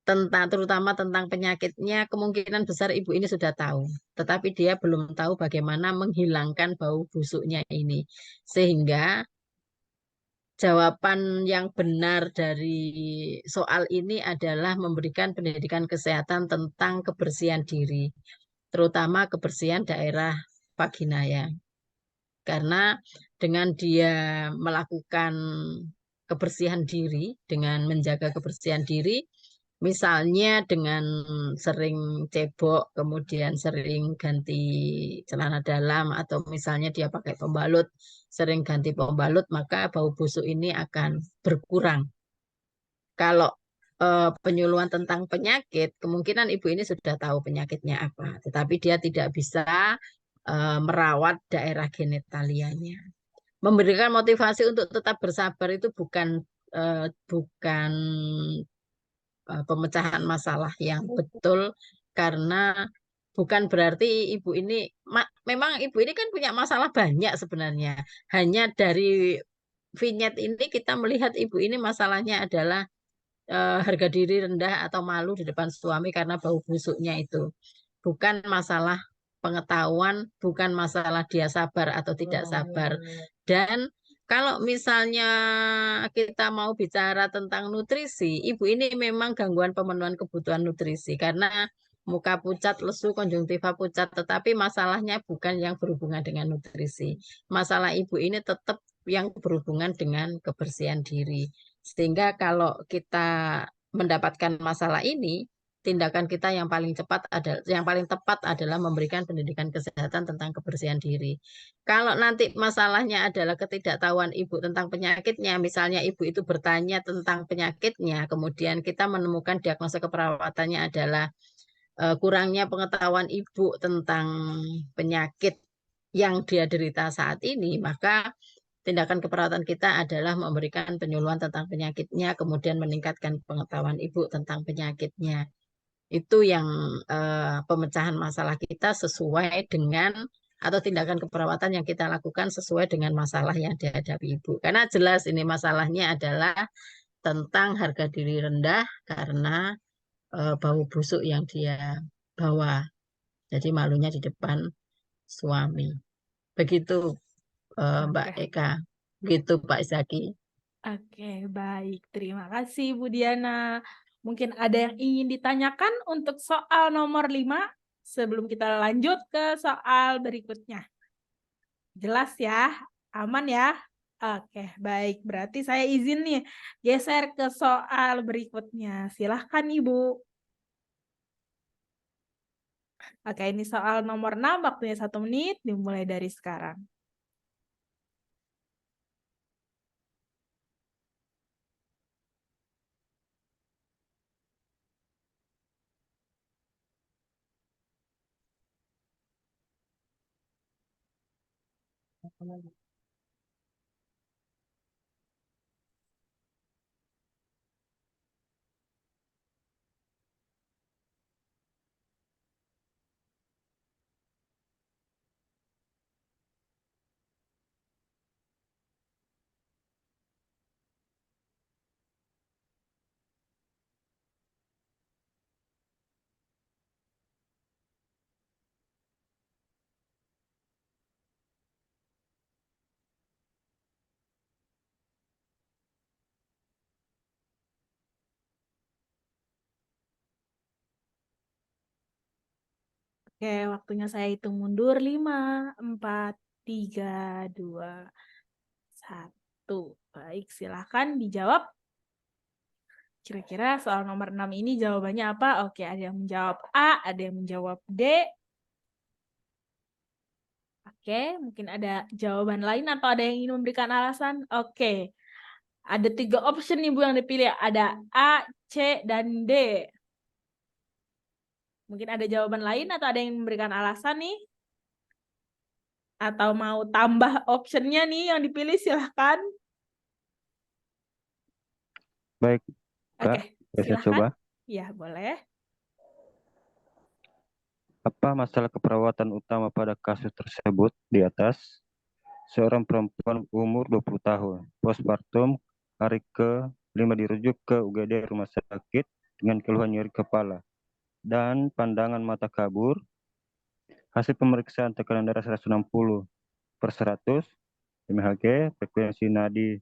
terutama tentang penyakitnya, kemungkinan besar ibu ini sudah tahu. Tetapi dia belum tahu bagaimana menghilangkan bau busuknya ini. Sehingga jawaban yang benar dari soal ini adalah memberikan pendidikan kesehatan tentang kebersihan diri. Terutama kebersihan daerah vagina ya. Karena dengan dia melakukan kebersihan diri, dengan menjaga kebersihan diri, misalnya dengan sering cebok, kemudian sering ganti celana dalam, atau misalnya dia pakai pembalut, sering ganti pembalut, maka bau busuk ini akan berkurang. Kalau penyuluhan tentang penyakit, kemungkinan ibu ini sudah tahu penyakitnya apa, tetapi dia tidak bisa merawat daerah genitalianya. Memberikan motivasi untuk tetap bersabar itu bukan pemecahan masalah yang betul, karena bukan berarti ibu ini memang ibu ini kan punya masalah banyak sebenarnya. Hanya dari vignette ini kita melihat ibu ini masalahnya adalah harga diri rendah atau malu di depan suami karena bau busuknya itu. Bukan masalah pengetahuan, bukan masalah dia sabar atau tidak sabar. Dan kalau misalnya kita mau bicara tentang nutrisi, ibu ini memang gangguan pemenuhan kebutuhan nutrisi karena muka pucat, lesu, konjungtiva pucat, tetapi masalahnya bukan yang berhubungan dengan nutrisi. Masalah ibu ini tetap yang berhubungan dengan kebersihan diri. Sehingga kalau kita mendapatkan masalah ini, tindakan kita yang paling tepat adalah memberikan pendidikan kesehatan tentang kebersihan diri. Kalau nanti masalahnya adalah ketidaktahuan ibu tentang penyakitnya, misalnya ibu itu bertanya tentang penyakitnya, kemudian kita menemukan diagnosa keperawatannya adalah kurangnya pengetahuan ibu tentang penyakit yang dia derita saat ini, maka tindakan keperawatan kita adalah memberikan penyuluhan tentang penyakitnya, kemudian meningkatkan pengetahuan ibu tentang penyakitnya. Itu yang pemecahan masalah kita sesuai dengan, atau tindakan keperawatan yang kita lakukan sesuai dengan masalah yang dihadapi ibu. Karena jelas ini masalahnya adalah tentang harga diri rendah karena bau busuk yang dia bawa. Jadi malunya di depan suami. Begitu Mbak Oke. Eka. Begitu Pak Zaki. Oke, baik. Terima kasih Bu Diana. Mungkin ada yang ingin ditanyakan untuk soal nomor 5 sebelum kita lanjut ke soal berikutnya. Jelas ya? Aman ya? Oke, baik. Berarti saya izin nih geser ke soal berikutnya. Silahkan Ibu. Oke, ini soal nomor 6, waktunya 1 menit, dimulai dari sekarang. Oke, waktunya saya hitung mundur. 5, 4, 3, 2, 1. Baik, silahkan dijawab. Kira-kira soal nomor 6 ini jawabannya apa? Oke, ada yang menjawab A, ada yang menjawab D. Oke, mungkin ada jawaban lain atau ada yang ingin memberikan alasan? Oke, ada 3 option nih Bu yang dipilih. Ada A, C, dan D. Mungkin ada jawaban lain atau ada yang memberikan alasan nih? Atau mau tambah optionnya nih yang dipilih, silahkan. Baik, Oke, Kak, bisa silahkan. coba. Ya, boleh. Apa masalah keperawatan utama pada kasus tersebut di atas? Seorang perempuan umur 20 tahun, postpartum, hari ke-5 dirujuk ke UGD rumah sakit dengan keluhan nyeri kepala dan pandangan mata kabur. Hasil pemeriksaan tekanan darah 160/100 mHg, frekuensi nadi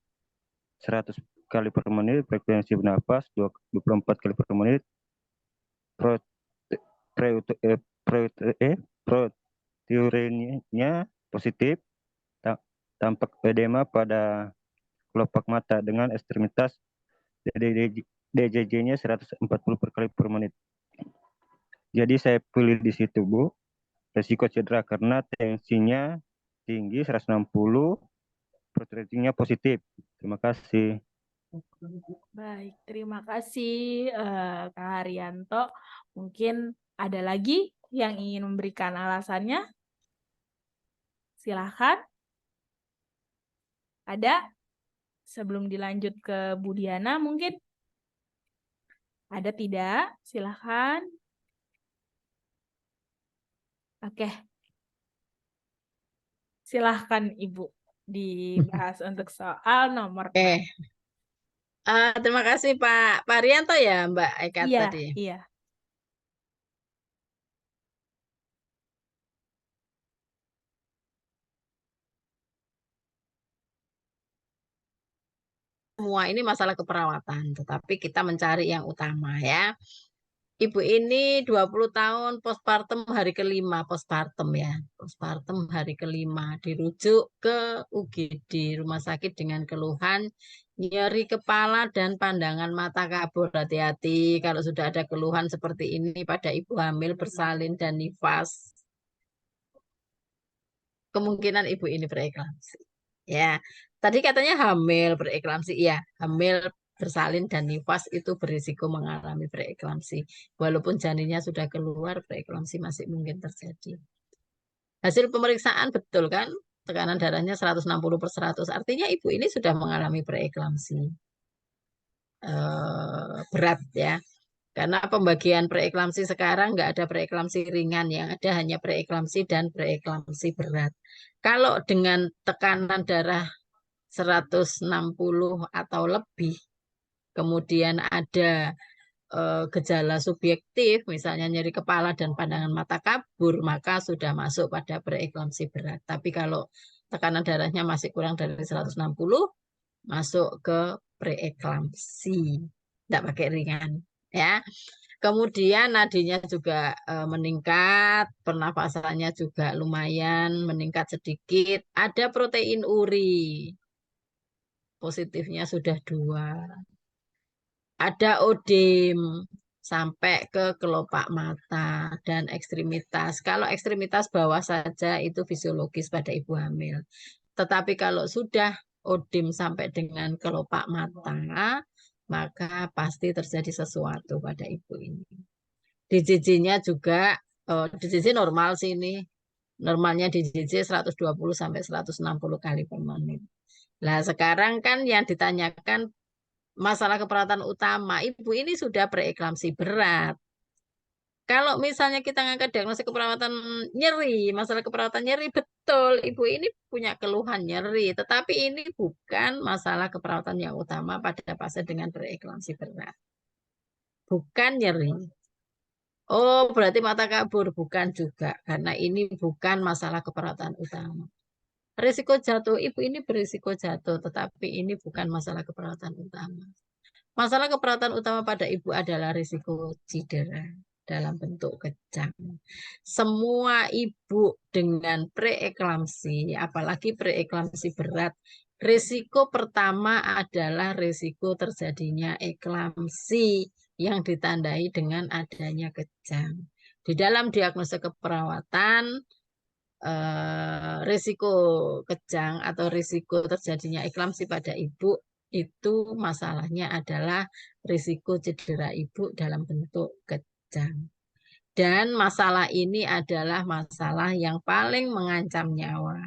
100 kali per menit, frekuensi bernafas 24 kali per menit, proteinurinnya positif, tampak edema pada kelopak mata dengan ekstremitas DJJ-nya 140 per kali per menit. Jadi saya pilih di situ, Bu. Resiko cedera karena tensinya tinggi 160, protein-nya positif. Terima kasih. Baik, terima kasih Kak Haryanto. Mungkin ada lagi yang ingin memberikan alasannya? Silahkan. Ada? Sebelum dilanjut ke Bu Diana mungkin? Ada tidak? Silahkan. Oke. Silahkan Ibu dibahas untuk soal nomor 4. Terima kasih Pak Haryanto ya Mbak Eka Iya, tadi. iya. Semua ini masalah keperawatan, tetapi kita mencari yang utama ya. Ibu ini 20 tahun postpartum hari kelima, postpartum ya. Postpartum hari kelima, dirujuk ke UGD, rumah sakit dengan keluhan nyeri kepala dan pandangan mata kabur. Hati-hati kalau sudah ada keluhan seperti ini pada ibu hamil bersalin dan nifas. Kemungkinan ibu ini bereklamsi. Ya, tadi katanya hamil bereklamsi. Iya, hamil bersalin dan nifas itu berisiko mengalami preeklamsi. Walaupun janinnya sudah keluar, preeklamsi masih mungkin terjadi. Hasil pemeriksaan betul kan? Tekanan darahnya 160/100. Artinya ibu ini sudah mengalami preeklamsi. Berat ya. Karena pembagian preeklamsi sekarang nggak ada preeklamsi ringan, yang ada hanya preeklamsi dan preeklamsi berat. Kalau dengan tekanan darah 160 atau lebih, kemudian ada gejala subjektif, misalnya nyeri kepala dan pandangan mata kabur, maka sudah masuk pada preeklamsi berat. Tapi kalau tekanan darahnya masih kurang dari 160, masuk ke preeklamsi. Tidak pakai ringan. Ya. Kemudian nadinya juga meningkat, pernafasannya juga lumayan meningkat sedikit. Ada protein uri, positifnya sudah 2. Ada odim sampai ke kelopak mata dan ekstremitas. Kalau ekstremitas bawah saja itu fisiologis pada ibu hamil. Tetapi kalau sudah odim sampai dengan kelopak mata, maka pasti terjadi sesuatu pada ibu ini. DJJ-nya juga, DJJ normal sih ini. Normalnya DJJ 120 sampai 160 kali per menit. Nah, sekarang kan yang ditanyakan masalah keperawatan utama, ibu ini sudah preeklamsi berat. Kalau misalnya kita ngangkat diagnosis keperawatan nyeri, masalah keperawatan nyeri, betul, ibu ini punya keluhan nyeri, tetapi ini bukan masalah keperawatan yang utama pada pasien dengan preeklamsi berat. Bukan nyeri. Oh, berarti mata kabur, bukan juga, karena ini bukan masalah keperawatan utama. Risiko jatuh, ibu ini berisiko jatuh, tetapi ini bukan masalah keperawatan utama. Masalah keperawatan utama pada ibu adalah risiko cedera dalam bentuk kejang. Semua ibu dengan preeklamsi, apalagi preeklamsi berat, risiko pertama adalah risiko terjadinya eklamsi yang ditandai dengan adanya kejang. Di dalam diagnosa keperawatan, risiko kejang atau risiko terjadinya eklamsi pada ibu itu masalahnya adalah risiko cedera ibu dalam bentuk kejang. Dan masalah ini adalah masalah yang paling mengancam nyawa.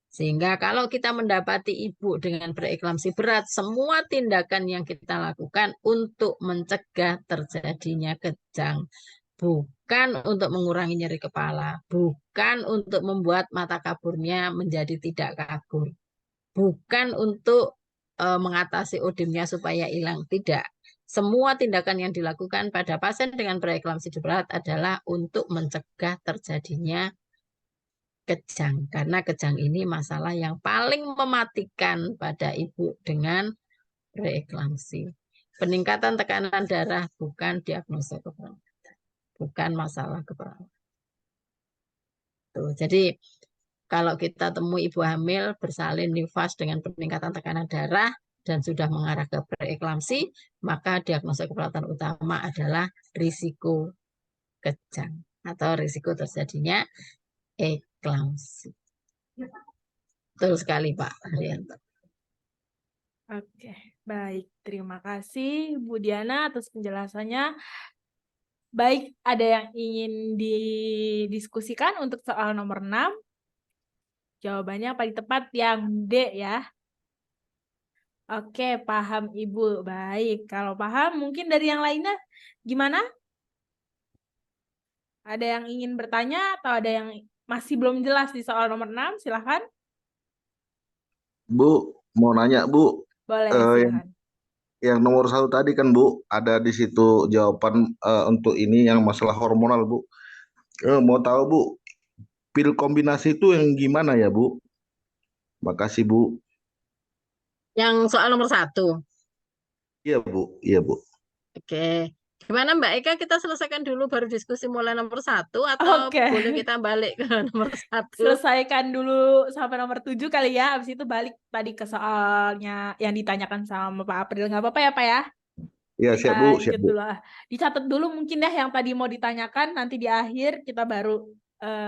Sehingga kalau kita mendapati ibu dengan preeklamsi berat, semua tindakan yang kita lakukan untuk mencegah terjadinya kejang. Bukan untuk mengurangi nyeri kepala, bukan untuk membuat mata kaburnya menjadi tidak kabur, bukan untuk mengatasi odemnya supaya hilang, tidak. Semua tindakan yang dilakukan pada pasien dengan preeklamsi berat adalah untuk mencegah terjadinya kejang, karena kejang ini masalah yang paling mematikan pada ibu dengan preeklamsi. Peningkatan tekanan darah bukan diagnosa keperawatan, bukan masalah keperawatan. Jadi kalau kita temui ibu hamil bersalin nifas dengan peningkatan tekanan darah, dan sudah mengarah ke preeklamsi, maka diagnosa keperawatan utama adalah risiko kejang atau risiko terjadinya eklamsi. Betul sekali Pak Haryanto. Oke, baik. Terima kasih Bu Diana atas penjelasannya. Baik, ada yang ingin didiskusikan untuk soal nomor 6? Jawabannya paling tepat yang D ya. Oke, paham Ibu. Baik, kalau paham mungkin dari yang lainnya gimana? Ada yang ingin bertanya atau ada yang masih belum jelas di soal nomor 6? Silahkan. Bu, mau nanya Bu, Boleh, yang silahkan. nomor 1 tadi kan Bu, ada di situ jawaban untuk ini yang masalah hormonal Bu. Mau tahu Bu, pil kombinasi itu yang gimana ya Bu? Makasih Bu. Yang soal nomor 1. Iya Bu, iya Bu. Oke. Gimana Mbak Eka, kita selesaikan dulu baru diskusi mulai nomor 1 atau Oke. boleh kita balik ke nomor 1? Selesaikan dulu sampai nomor 7 kali ya. Habis itu balik tadi ke soalnya yang ditanyakan sama Pak April. Nggak apa-apa ya Pak ya? Iya Kita siap Bu, siap lanjut Bu. dulu. Dicatat dulu mungkin deh yang tadi mau ditanyakan. Nanti di akhir kita baru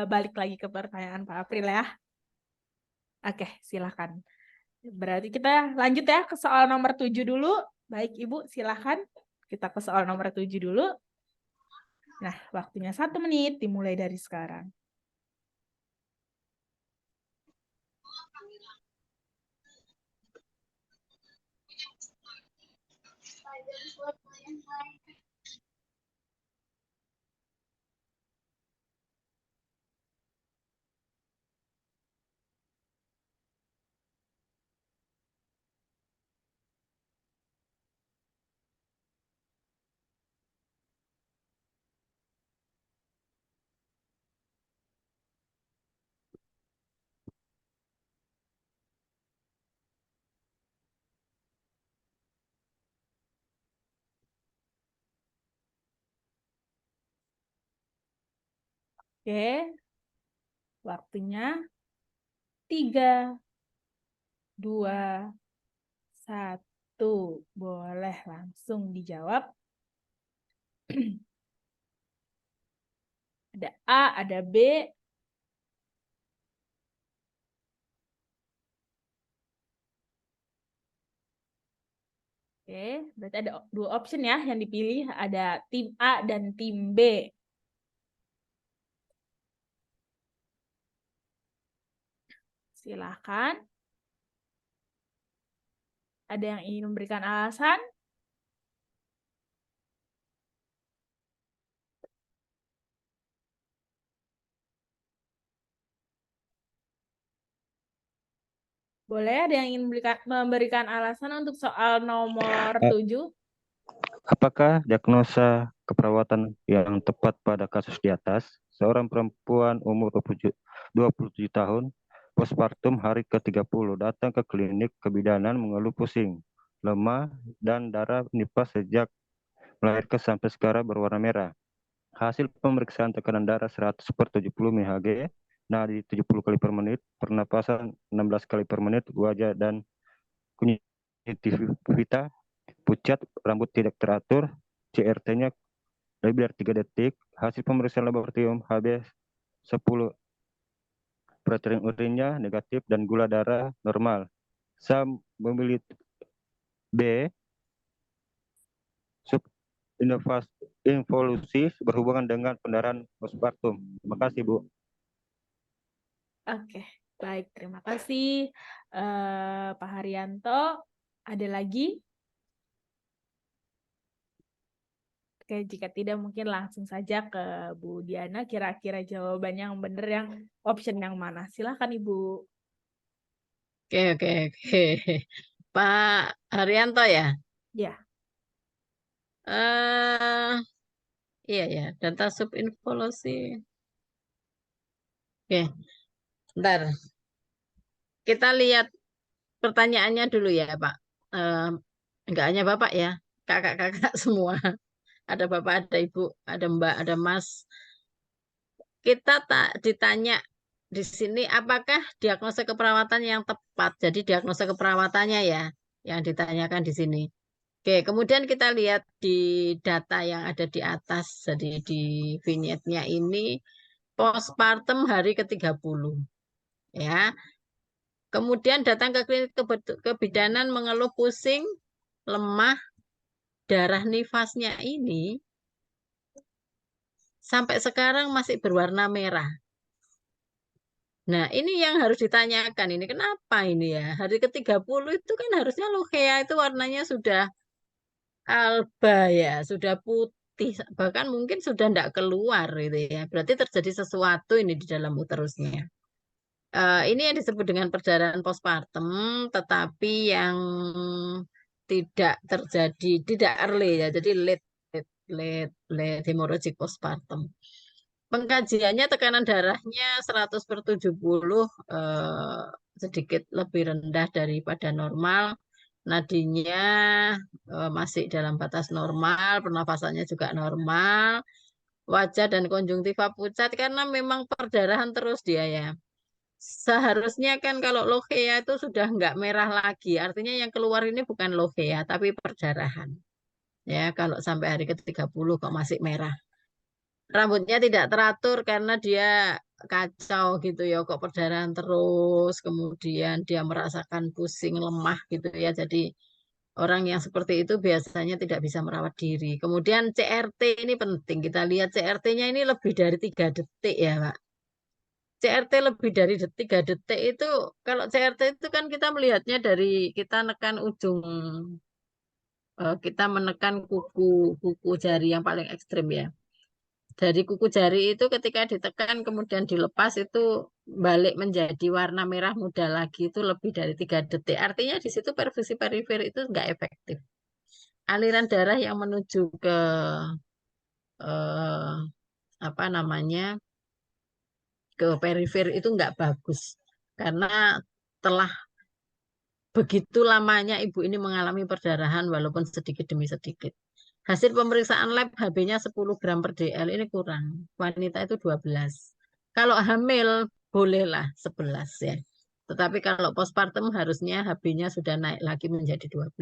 balik lagi ke pertanyaan Pak April ya. Oke, silakan. Berarti kita lanjut ya ke soal nomor 7 dulu. Baik Ibu, silakan. Kita ke soal nomor 7 dulu. Nah, waktunya 1 menit dimulai dari sekarang. Oke, waktunya 3, 2, 1. Boleh langsung dijawab. Ada A, ada B. Oke, berarti ada 2 option ya yang dipilih. Ada tim A dan tim B. Silakan. Ada yang ingin memberikan alasan? Boleh, ada yang ingin memberikan alasan untuk soal nomor 7? Apakah diagnosa keperawatan yang tepat pada kasus di atas? Seorang perempuan umur 27 tahun, postpartum hari ke-30, datang ke klinik kebidanan mengeluh pusing, lemah, dan darah nifas sejak melahirkan sampai sekarang berwarna merah. Hasil pemeriksaan tekanan darah 100/70 mHg, nadi 70 kali per menit, pernapasan 16 kali per menit, wajah dan konjungtivita pucat, rambut tidak teratur, CRT-nya lebih dari 3 detik, hasil pemeriksaan laboratorium HB10, protein urinnya negatif dan gula darah normal. Saya memilih B, involusi berhubungan dengan pendarahan postpartum. Terima kasih, Bu. Oke, baik. Terima kasih Pak Haryanto. Ada lagi? Oke, jika tidak mungkin langsung saja ke Bu Diana. Kira-kira jawabannya yang benar yang option yang mana? Silakan Ibu. Oke. Pak Haryanto ya? Ya. Iya ya, data subinvolusi. Oke, bentar. Kita lihat pertanyaannya dulu ya, Pak. Enggak hanya Bapak ya, kakak-kakak semua. Ada Bapak, ada Ibu, ada Mbak, ada Mas. Kita tak ditanya di sini apakah diagnosa keperawatan yang tepat. Jadi diagnosa keperawatannya ya. yang ditanyakan di sini. Oke, kemudian kita lihat di data yang ada di atas, jadi di vignette-nya ini postpartum hari ke-30 ya. Kemudian datang ke klinik kebidanan mengeluh pusing, lemah, darah nifasnya ini sampai sekarang masih berwarna merah. Nah, ini yang harus ditanyakan ini kenapa ini ya? Hari ke-30 itu kan harusnya lochea itu warnanya sudah alba ya, sudah putih, bahkan mungkin sudah tidak keluar gitu ya. Berarti terjadi sesuatu ini di dalam uterusnya. Ini yang disebut dengan perdarahan postpartum, tetapi yang tidak terjadi, tidak early ya, jadi late hemorrhagic postpartum. Pengkajiannya tekanan darahnya 100/70 sedikit lebih rendah daripada normal. Nadinya masih dalam batas normal, pernafasannya juga normal. Wajah dan konjungtiva pucat karena memang perdarahan terus dia ya. Seharusnya kan kalau lochea itu sudah nggak merah lagi. Artinya yang keluar ini bukan lochea tapi perdarahan. Ya, kalau sampai hari ke-30 kok masih merah. Rambutnya tidak teratur karena dia kacau gitu ya, kok perdarahan terus, kemudian dia merasakan pusing, lemah gitu ya. Jadi orang yang seperti itu biasanya tidak bisa merawat diri. Kemudian CRT ini penting. Kita lihat CRT-nya ini lebih dari 3 detik ya, Pak. CRT lebih dari 3 detik itu, kalau CRT itu kan kita melihatnya dari kita nekan ujung, kita menekan kuku jari yang paling ekstrim ya. Dari kuku jari itu ketika ditekan kemudian dilepas itu balik menjadi warna merah muda lagi itu lebih dari 3 detik. Artinya di situ perfusi perifer itu nggak efektif. Aliran darah yang menuju ke eh, apa namanya ke perifer itu nggak bagus karena telah begitu lamanya ibu ini mengalami perdarahan walaupun sedikit demi sedikit. Hasil pemeriksaan lab HB-nya 10 gram per DL ini kurang. Wanita itu 12. Kalau hamil bolehlah 11 ya. Tetapi kalau postpartum harusnya HB-nya sudah naik lagi menjadi 12.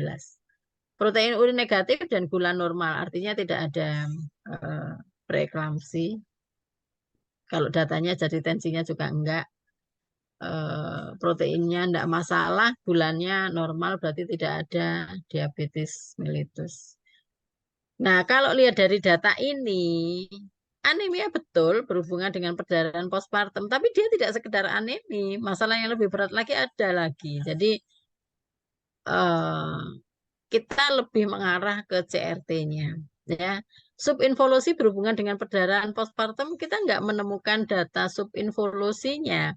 Protein urin negatif dan gula normal, artinya tidak ada preeklamsi. Kalau datanya jadi tensinya juga enggak. Proteinnya enggak masalah, gulanya normal berarti tidak ada diabetes mellitus. Nah, kalau lihat dari data ini, anemia betul berhubungan dengan perdarahan postpartum, tapi dia tidak sekedar anemia, masalah yang lebih berat lagi ada lagi. Jadi eh, kita lebih mengarah ke CRT-nya. Ya, subinvolusi berhubungan dengan perdarahan postpartum kita nggak menemukan data subinvolusinya.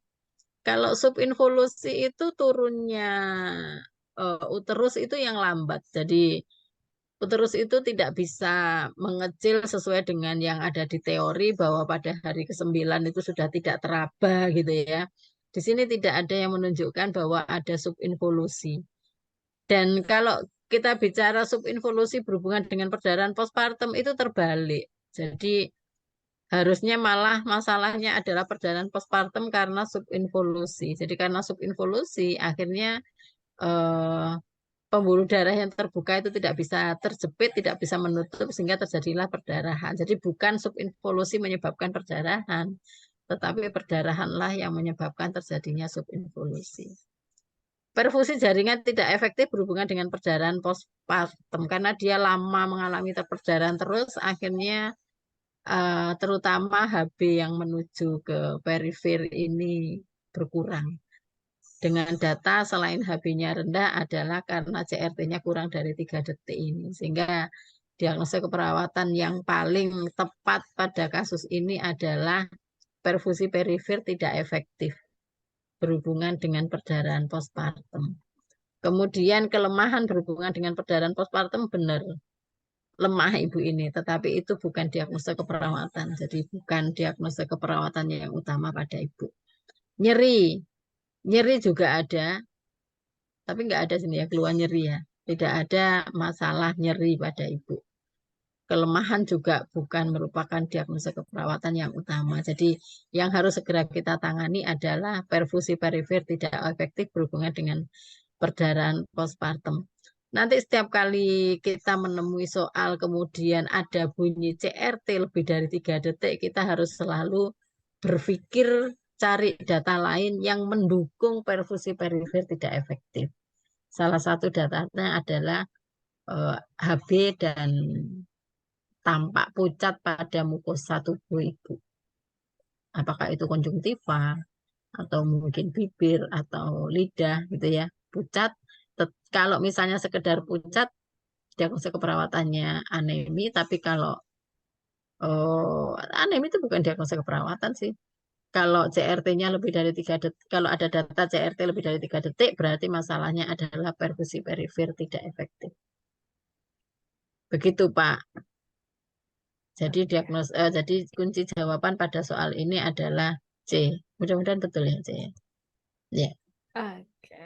Kalau subinvolusi itu turunnya uterus itu yang lambat. Jadi uterus itu tidak bisa mengecil sesuai dengan yang ada di teori bahwa pada hari ke-9 itu sudah tidak teraba gitu ya. Di sini tidak ada yang menunjukkan bahwa ada subinvolusi. Dan kalau kita bicara subinvolusi berhubungan dengan perdarahan postpartum itu terbalik. Jadi harusnya malah masalahnya adalah perdarahan postpartum karena subinvolusi. Jadi karena subinvolusi akhirnya eh, pembuluh darah yang terbuka itu tidak bisa terjepit, tidak bisa menutup sehingga terjadilah perdarahan. Jadi bukan subinvolusi menyebabkan perdarahan, tetapi perdarahanlah yang menyebabkan terjadinya subinvolusi. Perfusi jaringan tidak efektif berhubungan dengan perdarahan postpartum karena dia lama mengalami perdarahan terus, akhirnya terutama HB yang menuju ke perifer ini berkurang. Dengan data selain HB-nya rendah adalah karena CRT-nya kurang dari 3 detik ini. Sehingga diagnosa keperawatan yang paling tepat pada kasus ini adalah perfusi perifer tidak efektif berhubungan dengan perdarahan postpartum. Kemudian kelemahan berhubungan dengan perdarahan postpartum benar lemah ibu ini, tetapi itu bukan diagnosa keperawatan. Jadi bukan diagnosa keperawatan yang utama pada ibu. Nyeri juga ada, tapi nggak ada sini ya keluhan nyeri ya. Tidak ada masalah nyeri pada ibu. Kelemahan juga bukan merupakan diagnosa keperawatan yang utama. Jadi yang harus segera kita tangani adalah perfusi perifer tidak efektif berhubungan dengan perdarahan postpartum. Nanti setiap kali kita menemui soal kemudian ada bunyi CRT lebih dari 3 detik, kita harus selalu berpikir cari data lain yang mendukung perfusi perifer tidak efektif. Salah satu datanya adalah HB dan tampak pucat pada mukosa tubuh ibu. Apakah itu konjungtiva atau mungkin bibir atau lidah gitu ya. Pucat, kalau misalnya sekedar pucat, diagnosa keperawatannya anemi, tapi kalau anemi itu bukan diagnosa keperawatan sih. Kalau CRT-nya lebih dari 3 detik, kalau ada data CRT lebih dari 3 detik, berarti masalahnya adalah perfusi perifer tidak efektif. Begitu, Pak. Jadi jadi kunci jawaban pada soal ini adalah C. Mudah-mudahan betul ya, C. Ya. Oke.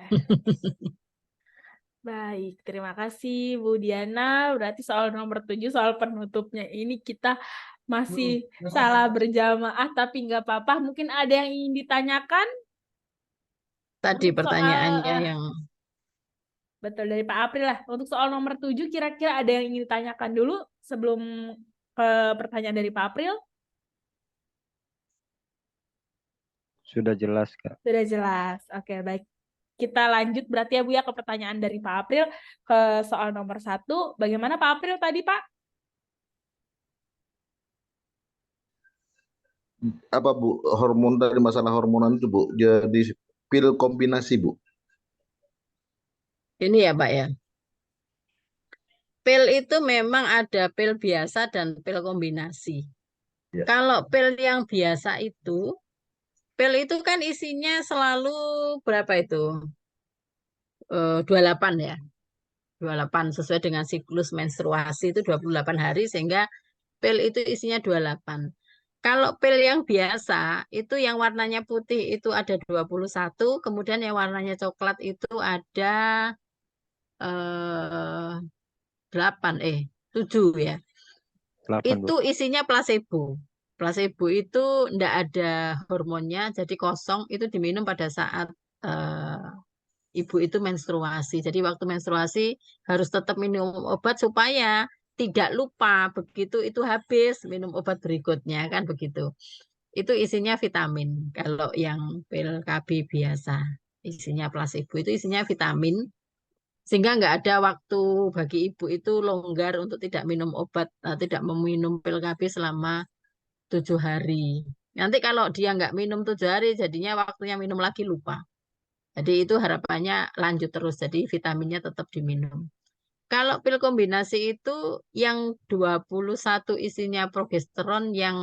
Baik, terima kasih Bu Diana. Berarti soal nomor 7, soal penutupnya ini kita masih salah berjamaah, tapi nggak apa-apa. Mungkin ada yang ingin ditanyakan? Tadi Untuk pertanyaannya soal, yang betul, dari Pak April lah. Untuk soal nomor 7, kira-kira ada yang ingin ditanyakan dulu sebelum ke pertanyaan dari Pak April? Sudah jelas, Kak. Sudah jelas. Oke, baik. Kita lanjut berarti ya Bu ya ke pertanyaan dari Pak April ke soal nomor 1. Bagaimana Pak April tadi, Pak? Apa Bu hormon dari masalah hormonan itu Bu? Jadi pil kombinasi Bu. ini ya, Pak ya. Pil itu memang ada pil biasa dan pil kombinasi. Ya. Kalau pil yang biasa itu, pil itu kan isinya selalu berapa itu? 28 ya. 28 sesuai dengan siklus menstruasi itu 28 hari sehingga pil itu isinya 28. Kalau pil yang biasa itu yang warnanya putih itu ada 21, kemudian yang warnanya coklat itu ada 8 7 ya. 8, Bu. Itu isinya placebo. Placebo itu enggak ada hormonnya, jadi kosong, itu diminum pada saat ibu itu menstruasi. Jadi waktu menstruasi harus tetap minum obat supaya tidak lupa begitu itu habis minum obat berikutnya kan begitu. Itu isinya vitamin. Kalau yang pil KB biasa isinya placebo itu isinya vitamin sehingga nggak ada waktu bagi ibu itu longgar untuk tidak minum obat, tidak meminum pil KB selama 7 hari. Nanti kalau dia nggak minum 7 hari, jadinya waktunya minum lagi lupa. Jadi itu harapannya lanjut terus, jadi vitaminnya tetap diminum. Kalau pil kombinasi itu yang 21 isinya progesteron, yang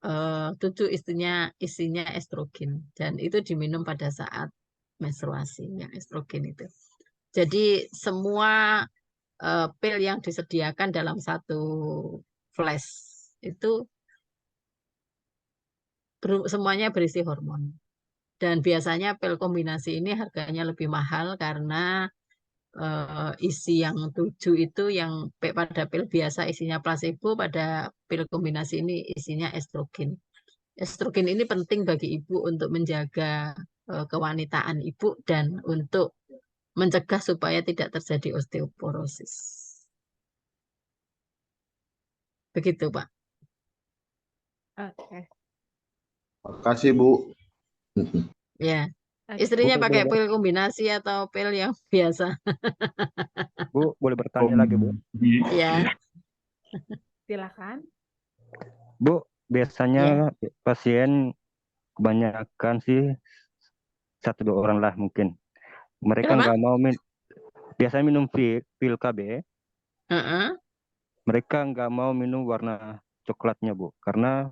7 isinya estrogen. Dan itu diminum pada saat menstruasi, yang estrogen itu. Jadi semua pil yang disediakan dalam satu flash itu semuanya berisi hormon. Dan biasanya pil kombinasi ini harganya lebih mahal karena isi yang 7 itu yang pada pil biasa isinya placebo, pada pil kombinasi ini isinya estrogen. Estrogen ini penting bagi ibu untuk menjaga kewanitaan ibu dan untuk mencegah supaya tidak terjadi osteoporosis. Begitu, Pak. Oke. Makasih Bu. Ya. Oke. Istrinya Bu, pakai pil kombinasi atau pil yang biasa? Bu, boleh bertanya lagi, Bu? Ya. Silakan. Bu, biasanya pasien kebanyakan sih 1-2 orang lah mungkin. Mereka Kenapa? nggak mau biasanya minum pil KB, Heeh. mereka nggak mau minum warna coklatnya, Bu, karena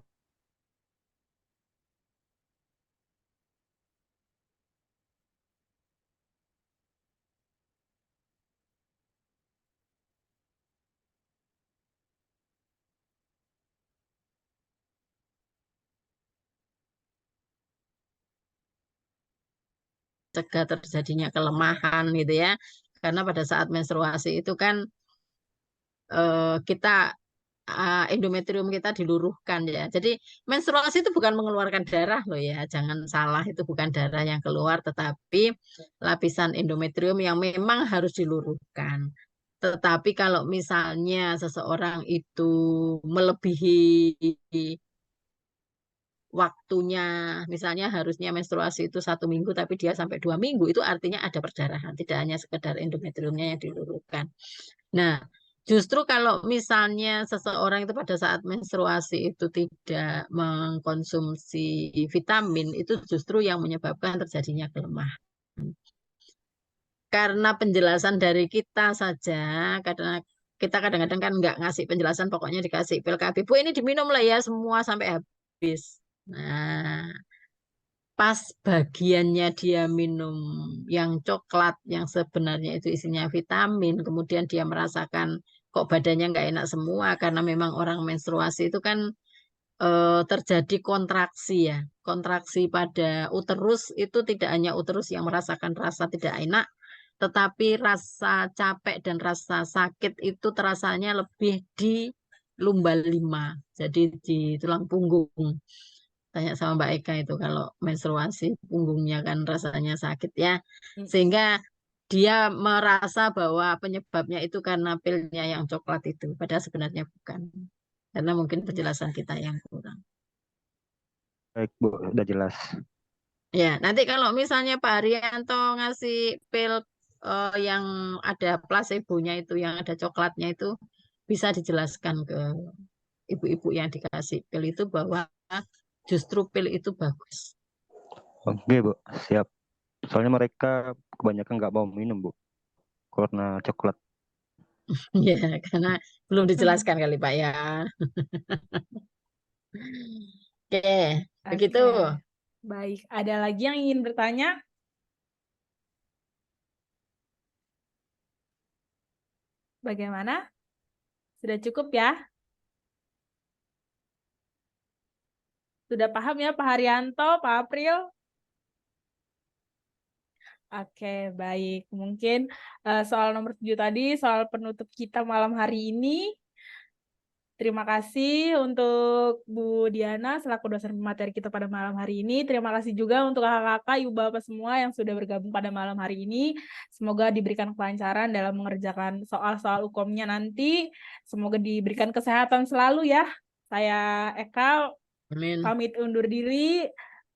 Cegah terjadinya kelemahan gitu ya. Karena pada saat menstruasi itu kan kita endometrium kita diluruhkan ya. Jadi menstruasi itu bukan mengeluarkan darah loh ya, jangan salah, itu bukan darah yang keluar, tetapi lapisan endometrium yang memang harus diluruhkan. Tetapi kalau misalnya seseorang itu melebihi waktunya, misalnya harusnya menstruasi itu 1 minggu, tapi dia sampai 2 minggu, itu artinya ada perdarahan, tidak hanya sekedar endometriumnya yang diluruhkan. Nah, justru kalau misalnya seseorang itu pada saat menstruasi itu tidak mengkonsumsi vitamin, itu justru yang menyebabkan terjadinya kelemahan. Karena penjelasan dari kita saja, karena kita kadang-kadang kan nggak ngasih penjelasan, pokoknya dikasih pil KB, Bu ini diminum lah ya semua sampai habis. Nah, pas bagiannya dia minum yang coklat, yang sebenarnya itu isinya vitamin, kemudian dia merasakan kok badannya nggak enak semua, karena memang orang menstruasi itu kan terjadi kontraksi ya. Kontraksi pada uterus itu tidak hanya uterus yang merasakan rasa tidak enak, tetapi rasa capek dan rasa sakit itu terasanya lebih di lumbal 5, jadi di tulang punggung. Tanya sama Mbak Eka itu kalau menstruasi punggungnya kan rasanya sakit ya. Sehingga dia merasa bahwa penyebabnya itu karena pilnya yang coklat itu. Padahal sebenarnya bukan. Karena mungkin penjelasan kita yang kurang. Baik, Bu, udah jelas. Ya, nanti kalau misalnya Pak Haryanto ngasih pil yang ada placebo-nya itu, yang ada coklatnya itu, bisa dijelaskan ke ibu-ibu yang dikasih pil itu bahwa justru pil itu bagus. Oke, Bu, siap. Soalnya mereka kebanyakan nggak mau minum, Bu, karena coklat. Ya, karena belum dijelaskan kali Pak ya. Oke, begitu. Oke. Baik, ada lagi yang ingin bertanya? Bagaimana? Sudah cukup ya? Sudah paham ya Pak Haryanto, Pak April? Oke, baik. Mungkin soal nomor 7 tadi, soal penutup kita malam hari ini. Terima kasih untuk Bu Diana selaku dosen pemateri kita pada malam hari ini. Terima kasih juga untuk kakak-kakak, ibu bapak semua yang sudah bergabung pada malam hari ini. Semoga diberikan kelancaran dalam mengerjakan soal-soal UKOM-nya nanti. Semoga diberikan kesehatan selalu ya. Saya Eka, Amin. pamit undur diri.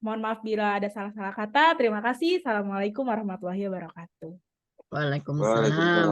Mohon maaf bila ada salah-salah kata. Terima kasih. Assalamualaikum warahmatullahi wabarakatuh. Waalaikumsalam.